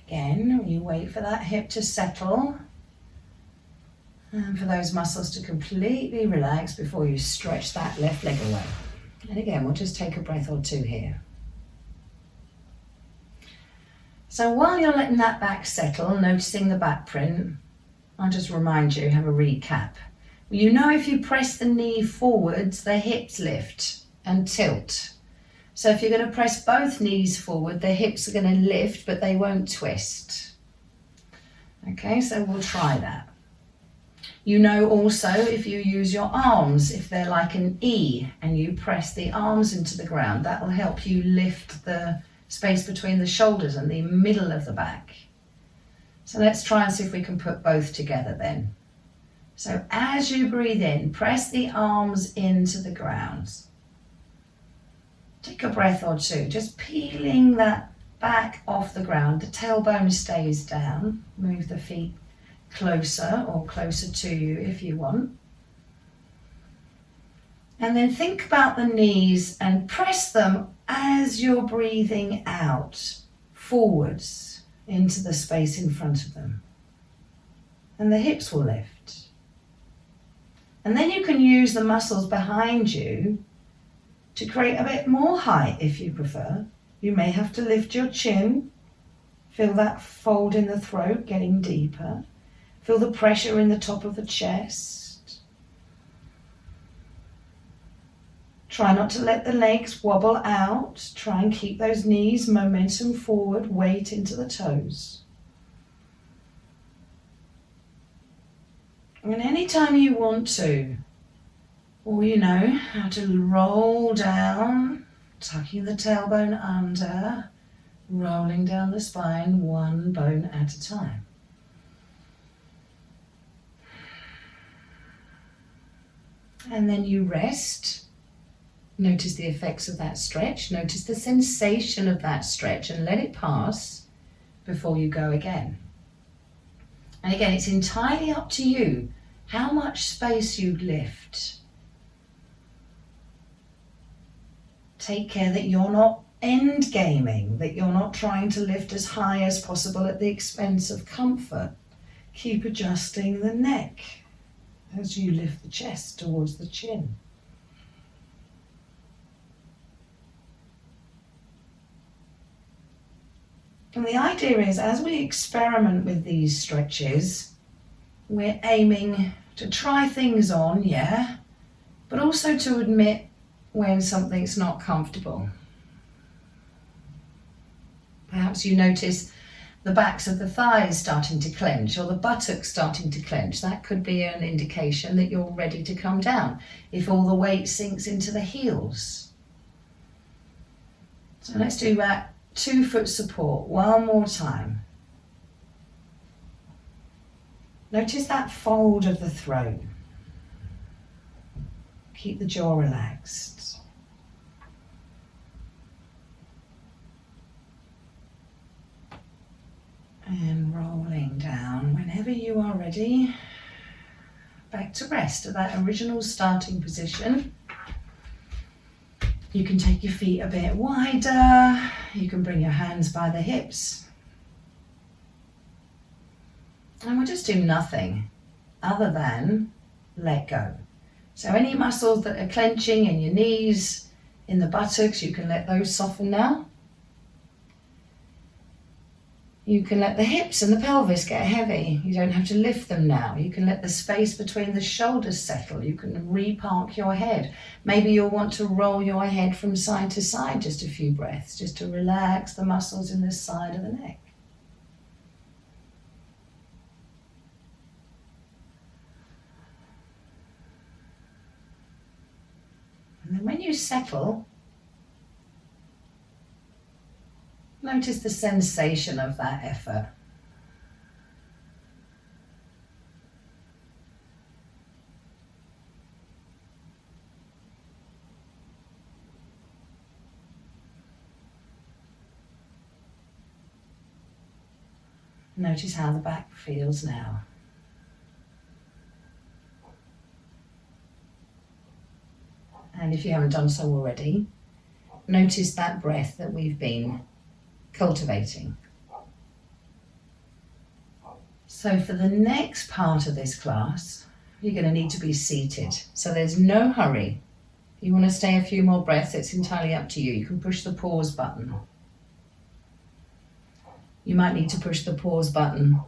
Again, you wait for that hip to settle and for those muscles to completely relax before you stretch that left leg away. And again, we'll just take a breath or two here. So while you're letting that back settle, noticing the back print, I'll just remind you, have a recap. You know, if you press the knee forwards, the hips lift and tilt. So if you're going to press both knees forward, the hips are going to lift, but they won't twist. Okay, so we'll try that. You know also if you use your arms, if they're like an E and you press the arms into the ground, that will help you lift the space between the shoulders and the middle of the back. So let's try and see if we can put both together then. So as you breathe in, press the arms into the ground. Take a breath or two, just peeling that back off the ground. The tailbone stays down. Move the feet closer or closer to you if you want. And then think about the knees and press them as you're breathing out, forwards into the space in front of them. And the hips will lift. And then you can use the muscles behind you to create a bit more height if you prefer. You may have to lift your chin. Feel that fold in the throat getting deeper. Feel the pressure in the top of the chest. Try not to let the legs wobble out. Try and keep those knees momentum forward, weight into the toes. And anytime you want to, or you know how to roll down, tucking the tailbone under, rolling down the spine one bone at a time. And then you rest. Notice the effects of that stretch. Notice the sensation of that stretch and let it pass before you go again. And again, it's entirely up to you how much space you lift. Take care that you're not end gaming, that you're not trying to lift as high as possible at the expense of comfort. Keep adjusting the neck as you lift the chest towards the chin. And the idea is, as we experiment with these stretches, we're aiming to try things on, yeah, but also to admit when something's not comfortable. Perhaps you notice the backs of the thighs starting to clench or the buttocks starting to clench. That could be an indication that you're ready to come down if all the weight sinks into the heels. So let's do that 2-foot support one more time. Notice that fold of the throat. Keep the jaw relaxed. And rolling down whenever you are ready. Back to rest at that original starting position. You can take your feet a bit wider. You can bring your hands by the hips. And we'll just do nothing other than let go. So any muscles that are clenching in your knees, in the buttocks, you can let those soften now. You can let the hips and the pelvis get heavy. You don't have to lift them now. You can let the space between the shoulders settle. You can repark your head. Maybe you'll want to roll your head from side to side just a few breaths, just to relax the muscles in the side of the neck. And then when you settle, notice the sensation of that effort. Notice how the back feels now. And if you haven't done so already, notice that breath that we've been cultivating. So for the next part of this class, you're going to need to be seated. So there's no hurry. If you want to stay a few more breaths, it's entirely up to you. You can push the pause button. You might need to push the pause button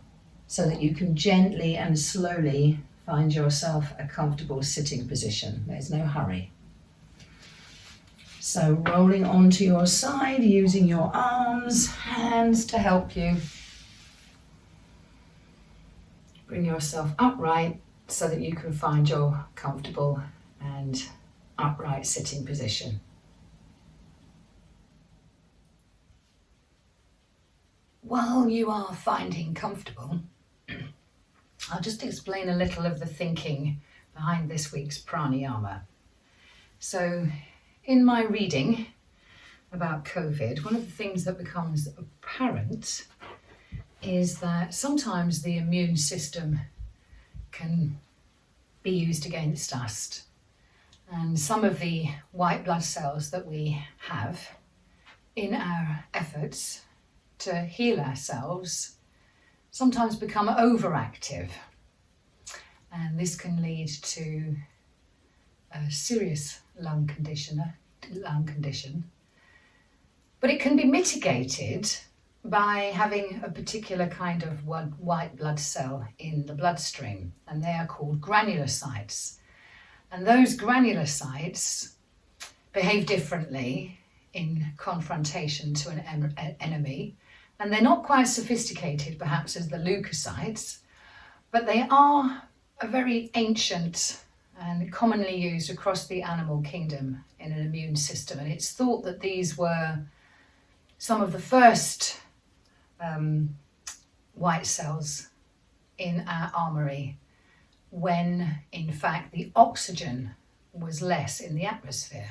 so that you can gently and slowly find yourself a comfortable sitting position. There's no hurry. So rolling onto your side, using your arms, hands to help you. Bring yourself upright so that you can find your comfortable and upright sitting position. While you are finding comfortable, I'll just explain a little of the thinking behind this week's pranayama. So, in my reading about COVID, one of the things that becomes apparent is that sometimes the immune system can be used against us. And some of the white blood cells that we have in our efforts to heal ourselves sometimes become overactive. And this can lead to a serious lung condition, but it can be mitigated by having a particular kind of white blood cell in the bloodstream, and they are called granulocytes. And those granulocytes behave differently in confrontation to an enemy, and they're not quite sophisticated perhaps as the leukocytes, but they are a very ancient and commonly used across the animal kingdom in an immune system. And it's thought that these were some of the first white cells in our armory when, in fact, the oxygen was less in the atmosphere.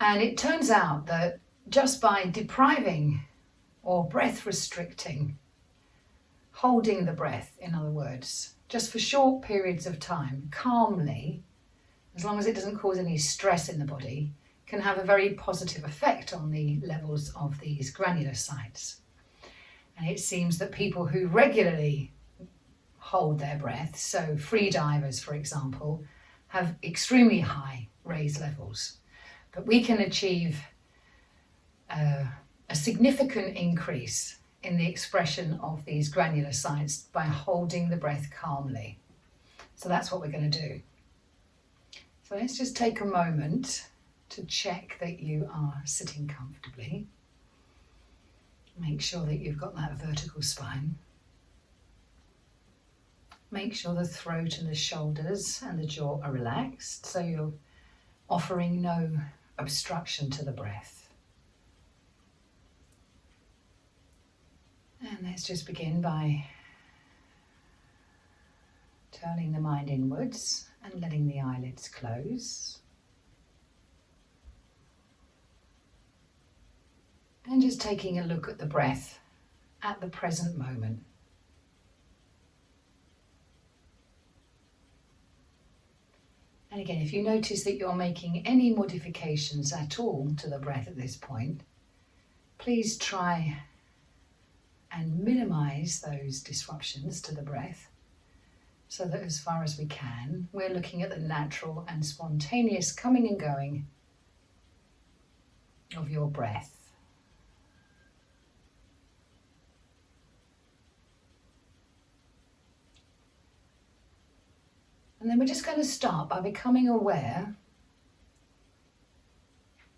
And it turns out that just by depriving or breath restricting, holding the breath, in other words, just for short periods of time, calmly, as long as it doesn't cause any stress in the body, can have a very positive effect on the levels of these granulocytes. And it seems that people who regularly hold their breath, so free divers, for example, have extremely high raised levels. But we can achieve a a significant increase in the expression of these granulocytes by holding the breath calmly. So that's what we're going to do. So let's just take a moment to check that you are sitting comfortably. Make sure that you've got that vertical spine. Make sure the throat and the shoulders and the jaw are relaxed, so you're offering no obstruction to the breath. And let's just begin by turning the mind inwards and letting the eyelids close. And just taking a look at the breath at the present moment. And again, if you notice that you're making any modifications at all to the breath at this point, please try and minimize those disruptions to the breath so that as far as we can, we're looking at the natural and spontaneous coming and going of your breath. And then we're just going to start by becoming aware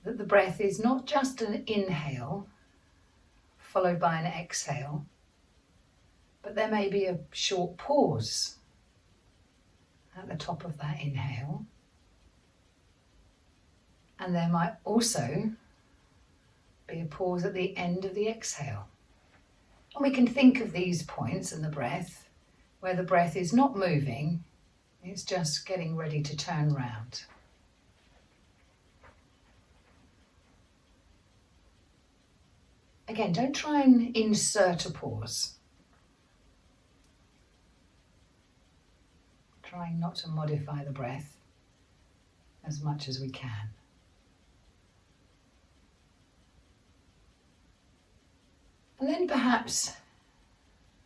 that the breath is not just an inhale followed by an exhale, but there may be a short pause at the top of that inhale. And there might also be a pause at the end of the exhale. And we can think of these points in the breath where the breath is not moving, it's just getting ready to turn round. Again, don't try and insert a pause. Trying not to modify the breath as much as we can. And then perhaps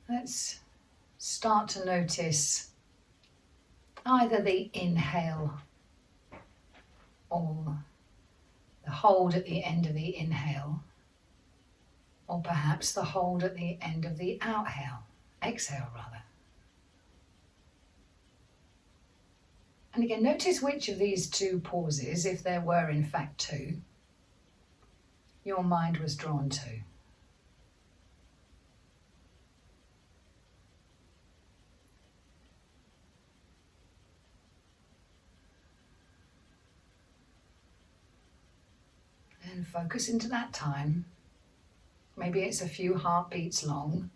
let's start to notice either the inhale or the hold at the end of the inhale, or perhaps the hold at the end of the exhale rather. And again, notice which of these two pauses, if there were in fact two, your mind was drawn to. And focus into that time. Maybe it's a few heartbeats long,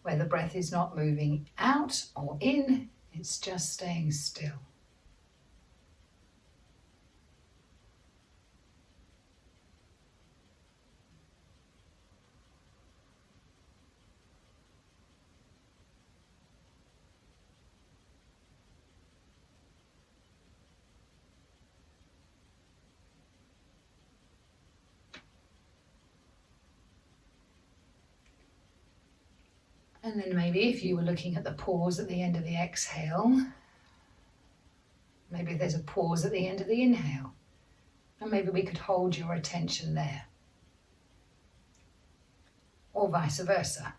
where the breath is not moving out or in, it's just staying still. And then maybe if you were looking at the pause at the end of the exhale, maybe there's a pause at the end of the inhale. And maybe we could hold your attention there. Or vice versa.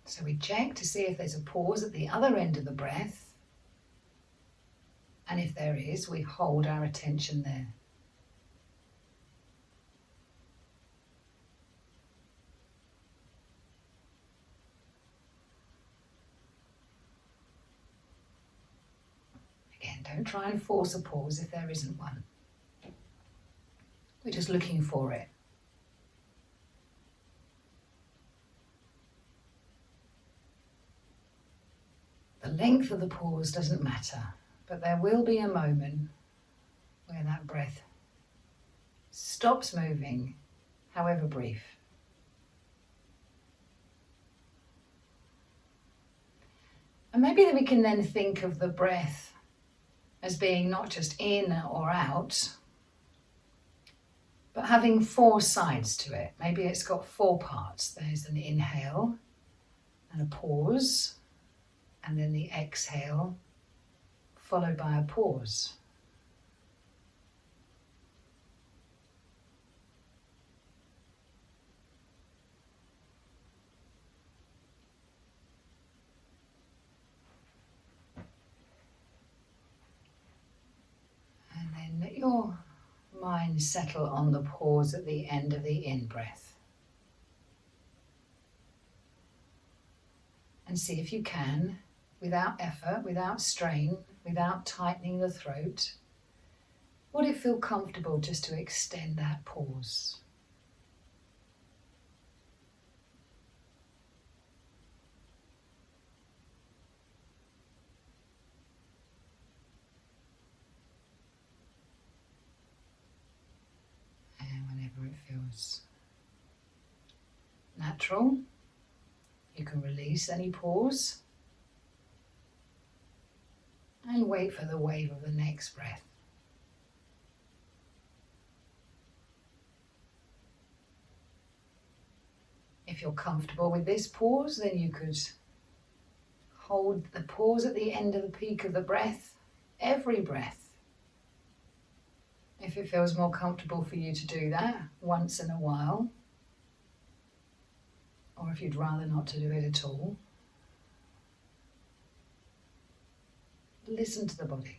So we check to see if there's a pause at the other end of the breath. And if there is, we hold our attention there. Again, don't try and force a pause if there isn't one. We're just looking for it. The length of the pause doesn't matter, but there will be a moment where that breath stops moving, however brief. And maybe that we can then think of the breath as being not just in or out, but having four sides to it. Maybe it's got four parts. There's an inhale and a pause, and then the exhale, followed by a pause. then settle on the pause at the end of the in-breath. And see if you can, without effort, without strain, without tightening the throat, would it feel comfortable just to extend that pause? And whenever it feels natural, you can release any pause and wait for the wave of the next breath. If you're comfortable with this pause, then you could hold the pause at the end of the peak of the breath, every breath. If it feels more comfortable for you to do that once in a while, or if you'd rather not to do it at all, listen to the body.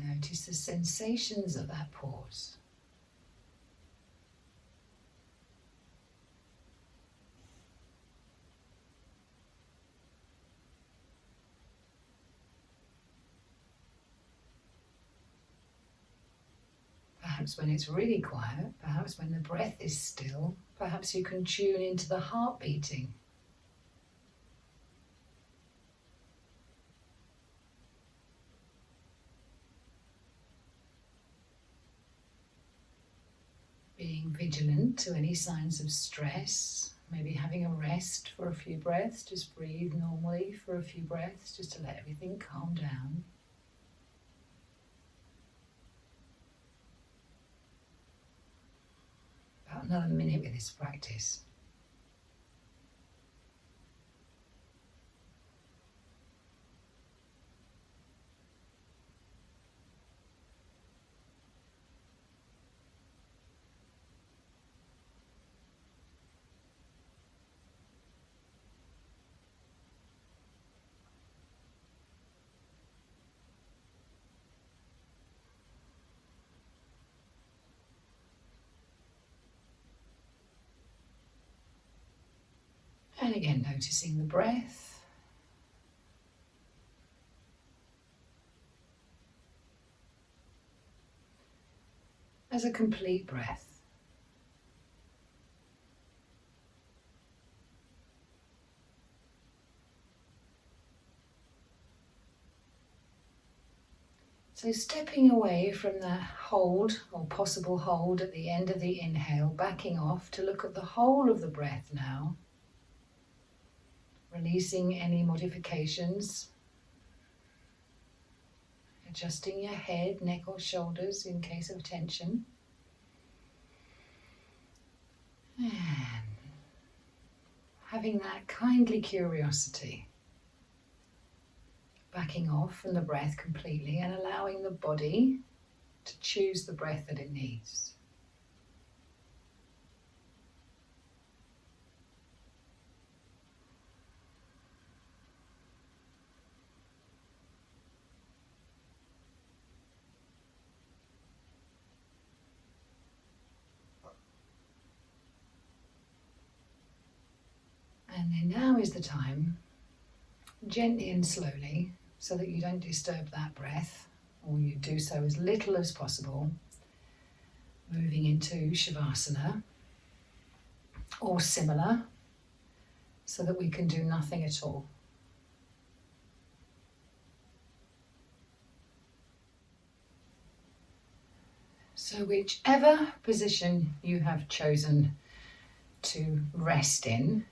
Notice the sensations of that pause. Perhaps when it's really quiet, perhaps when the breath is still, perhaps you can tune into the heart beating. Being vigilant to any signs of stress, maybe having a rest for a few breaths, just breathe normally for a few breaths, just to let everything calm down. About another minute with this practice. And again, noticing the breath. As a complete breath. So stepping away from that hold or possible hold at the end of the inhale, backing off to look at the whole of the breath now. Releasing any modifications. Adjusting your head, neck or shoulders in case of tension. And having that kindly curiosity. Backing off from the breath completely and allowing the body to choose the breath that it needs. And then now is the time, gently and slowly, so that you don't disturb that breath, or you do so as little as possible, moving into Shavasana, or similar, so that we can do nothing at all. So whichever position you have chosen to rest in.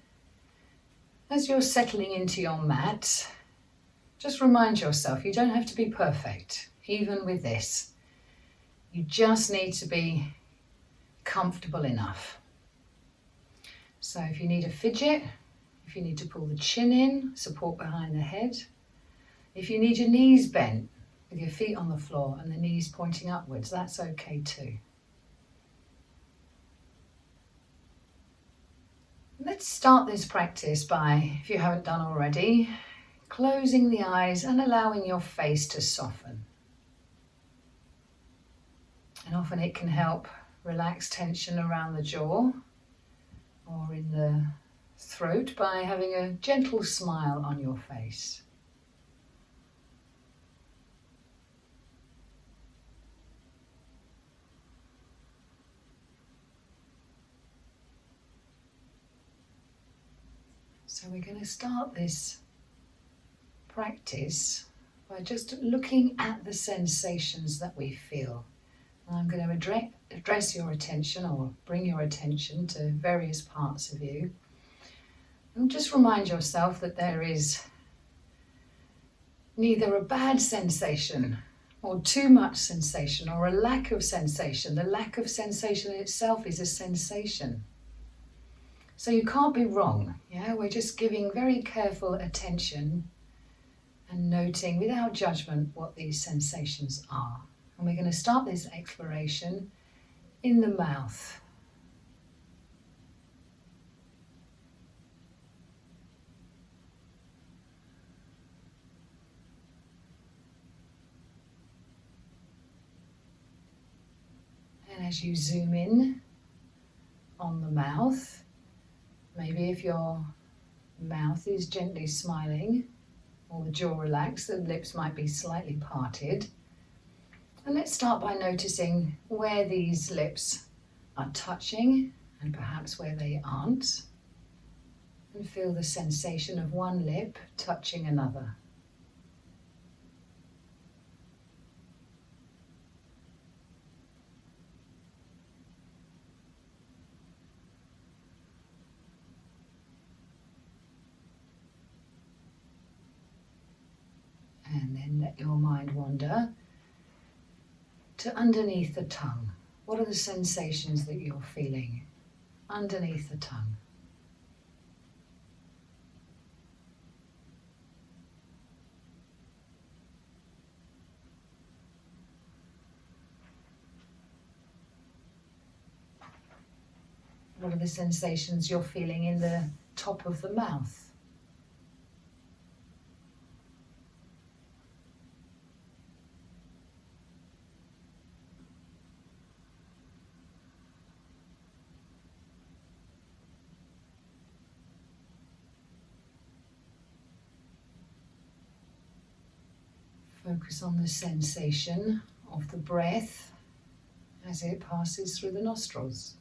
As you're settling into your mat, just remind yourself you don't have to be perfect, even with this. You just need to be comfortable enough. So if you need a fidget, if you need to pull the chin in, support behind the head, if you need your knees bent with your feet on the floor and the knees pointing upwards, that's okay too. Let's start this practice by, if you haven't done already, closing the eyes and allowing your face to soften. And often it can help relax tension around the jaw or in the throat by having a gentle smile on your face. So we're going to start this practice by just looking at the sensations that we feel. And I'm going to address your attention or bring your attention to various parts of you. And just remind yourself that there is neither a bad sensation or too much sensation or a lack of sensation. The lack of sensation itself is a sensation. So you can't be wrong. Yeah, we're just giving very careful attention and noting without judgment what these sensations are. And we're going to start this exploration in the mouth. And as you zoom in on the mouth, maybe if your mouth is gently smiling or the jaw relaxed, the lips might be slightly parted. And let's start by noticing where these lips are touching and perhaps where they aren't. And feel the sensation of one lip touching another. And then let your mind wander to underneath the tongue. What are the sensations that you're feeling underneath the tongue? What are the sensations you're feeling in the top of the mouth? Focus on the sensation of the breath as it passes through the nostrils.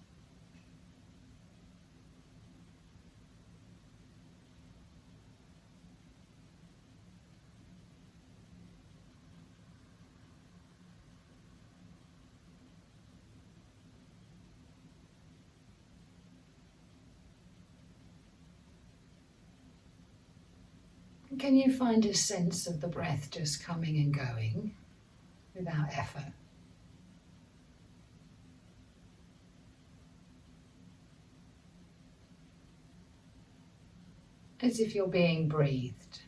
Can you find a sense of the breath just coming and going without effort? As if you're being breathed.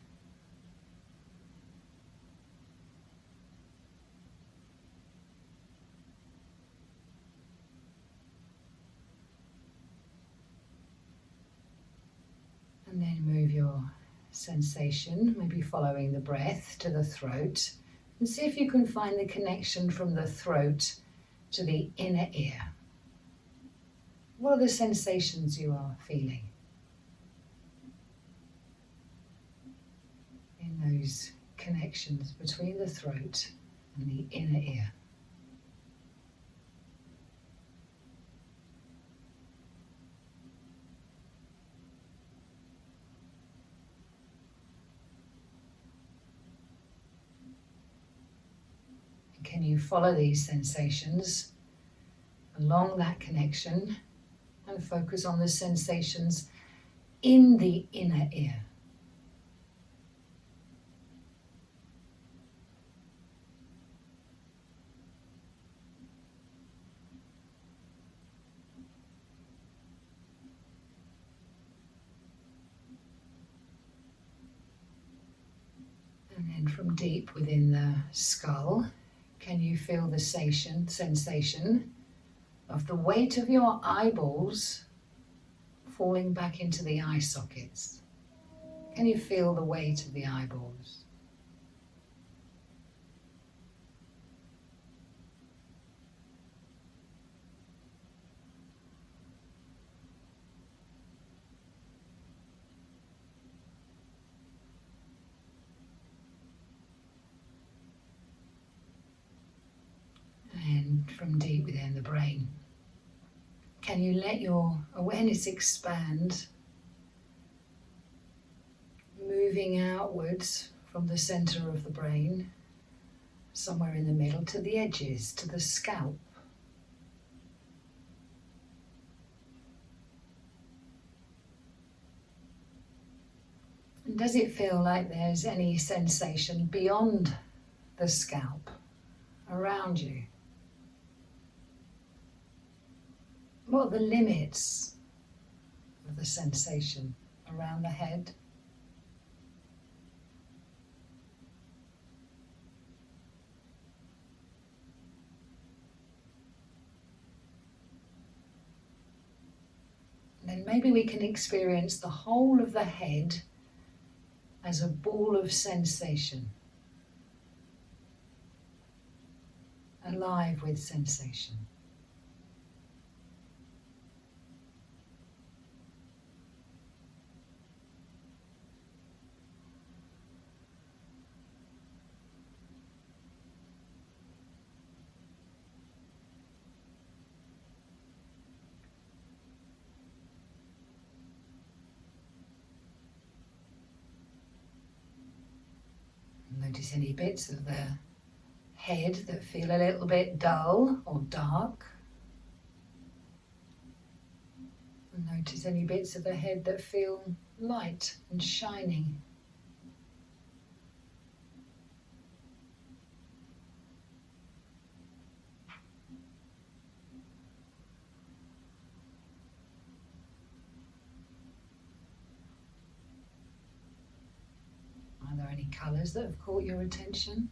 And then move your sensation, maybe following the breath to the throat, and see if you can find the connection from the throat to the inner ear. What are the sensations you are feeling in those connections between the throat and the inner ear? Can you follow these sensations along that connection and focus on the sensations in the inner ear. And then from deep within the skull, can you feel the sensation of the weight of your eyeballs falling back into the eye sockets? Can you feel the weight of the eyeballs? And from deep within the brain, can you let your awareness expand, moving outwards from the center of the brain, somewhere in the middle, to the edges, to the scalp. And does it feel like there's any sensation beyond the scalp, around you? What are the limits of the sensation around the head? And then maybe we can experience the whole of the head as a ball of sensation, alive with sensation. Notice any bits of the head that feel a little bit dull or dark. And notice any bits of the head that feel light and shining. Are there any colours that have caught your attention?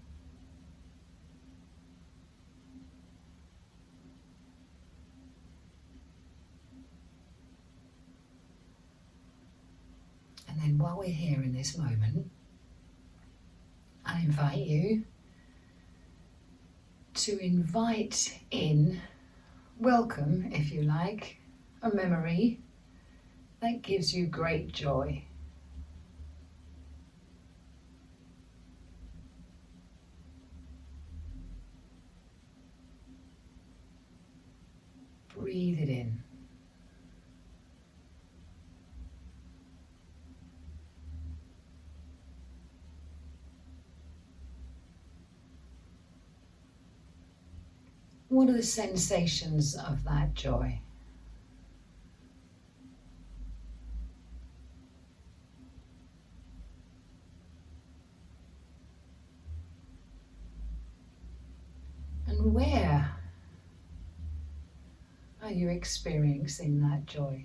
And then while we're here in this moment, I invite you to invite in, welcome if you like, a memory that gives you great joy. Breathe it in. What are the sensations of that joy? And where are you experiencing that joy?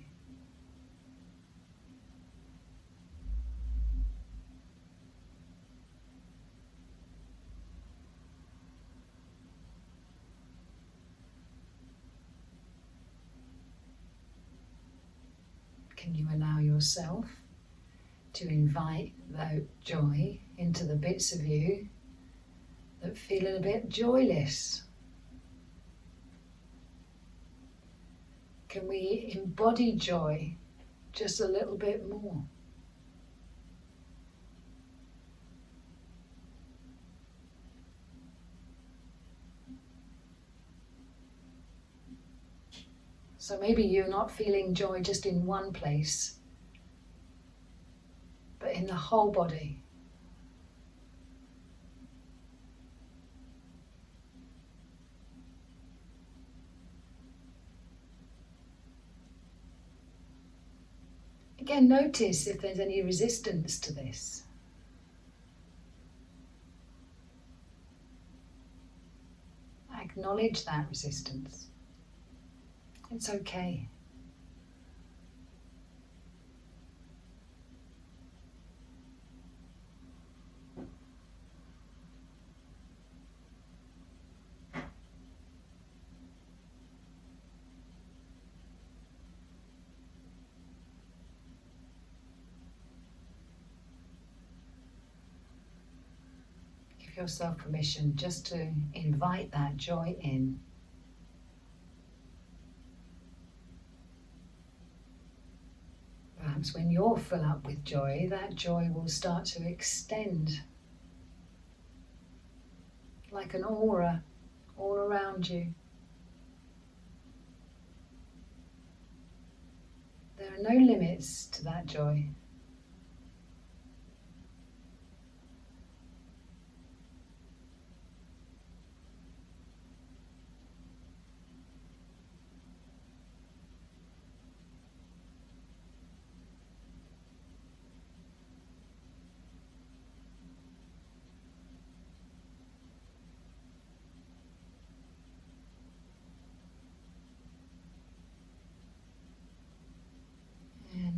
Can you allow yourself to invite that joy into the bits of you that feel a bit joyless? Can we embody joy just a little bit more? So maybe you're not feeling joy just in one place, but in the whole body. Again, notice if there's any resistance to this. Acknowledge that resistance. It's okay. Give yourself permission just to invite that joy in. Perhaps when you're full up with joy, that joy will start to extend like an aura all around you. There are no limits to that joy.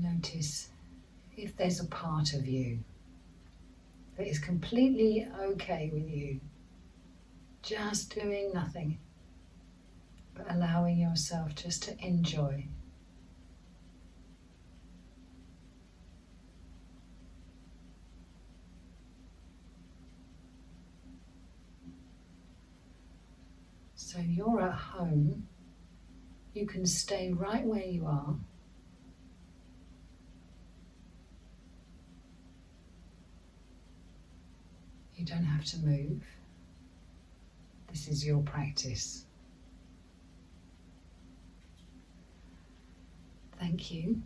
Notice if there's a part of you that is completely okay with you just doing nothing, but allowing yourself just to enjoy. So you're at home, you can stay right where you are. You don't have to move. This is your practice. Thank you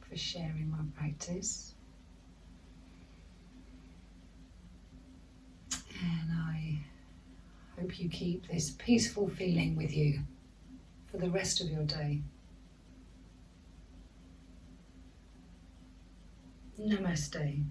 for sharing my practice. And I hope you keep this peaceful feeling with you for the rest of your day. Namaste.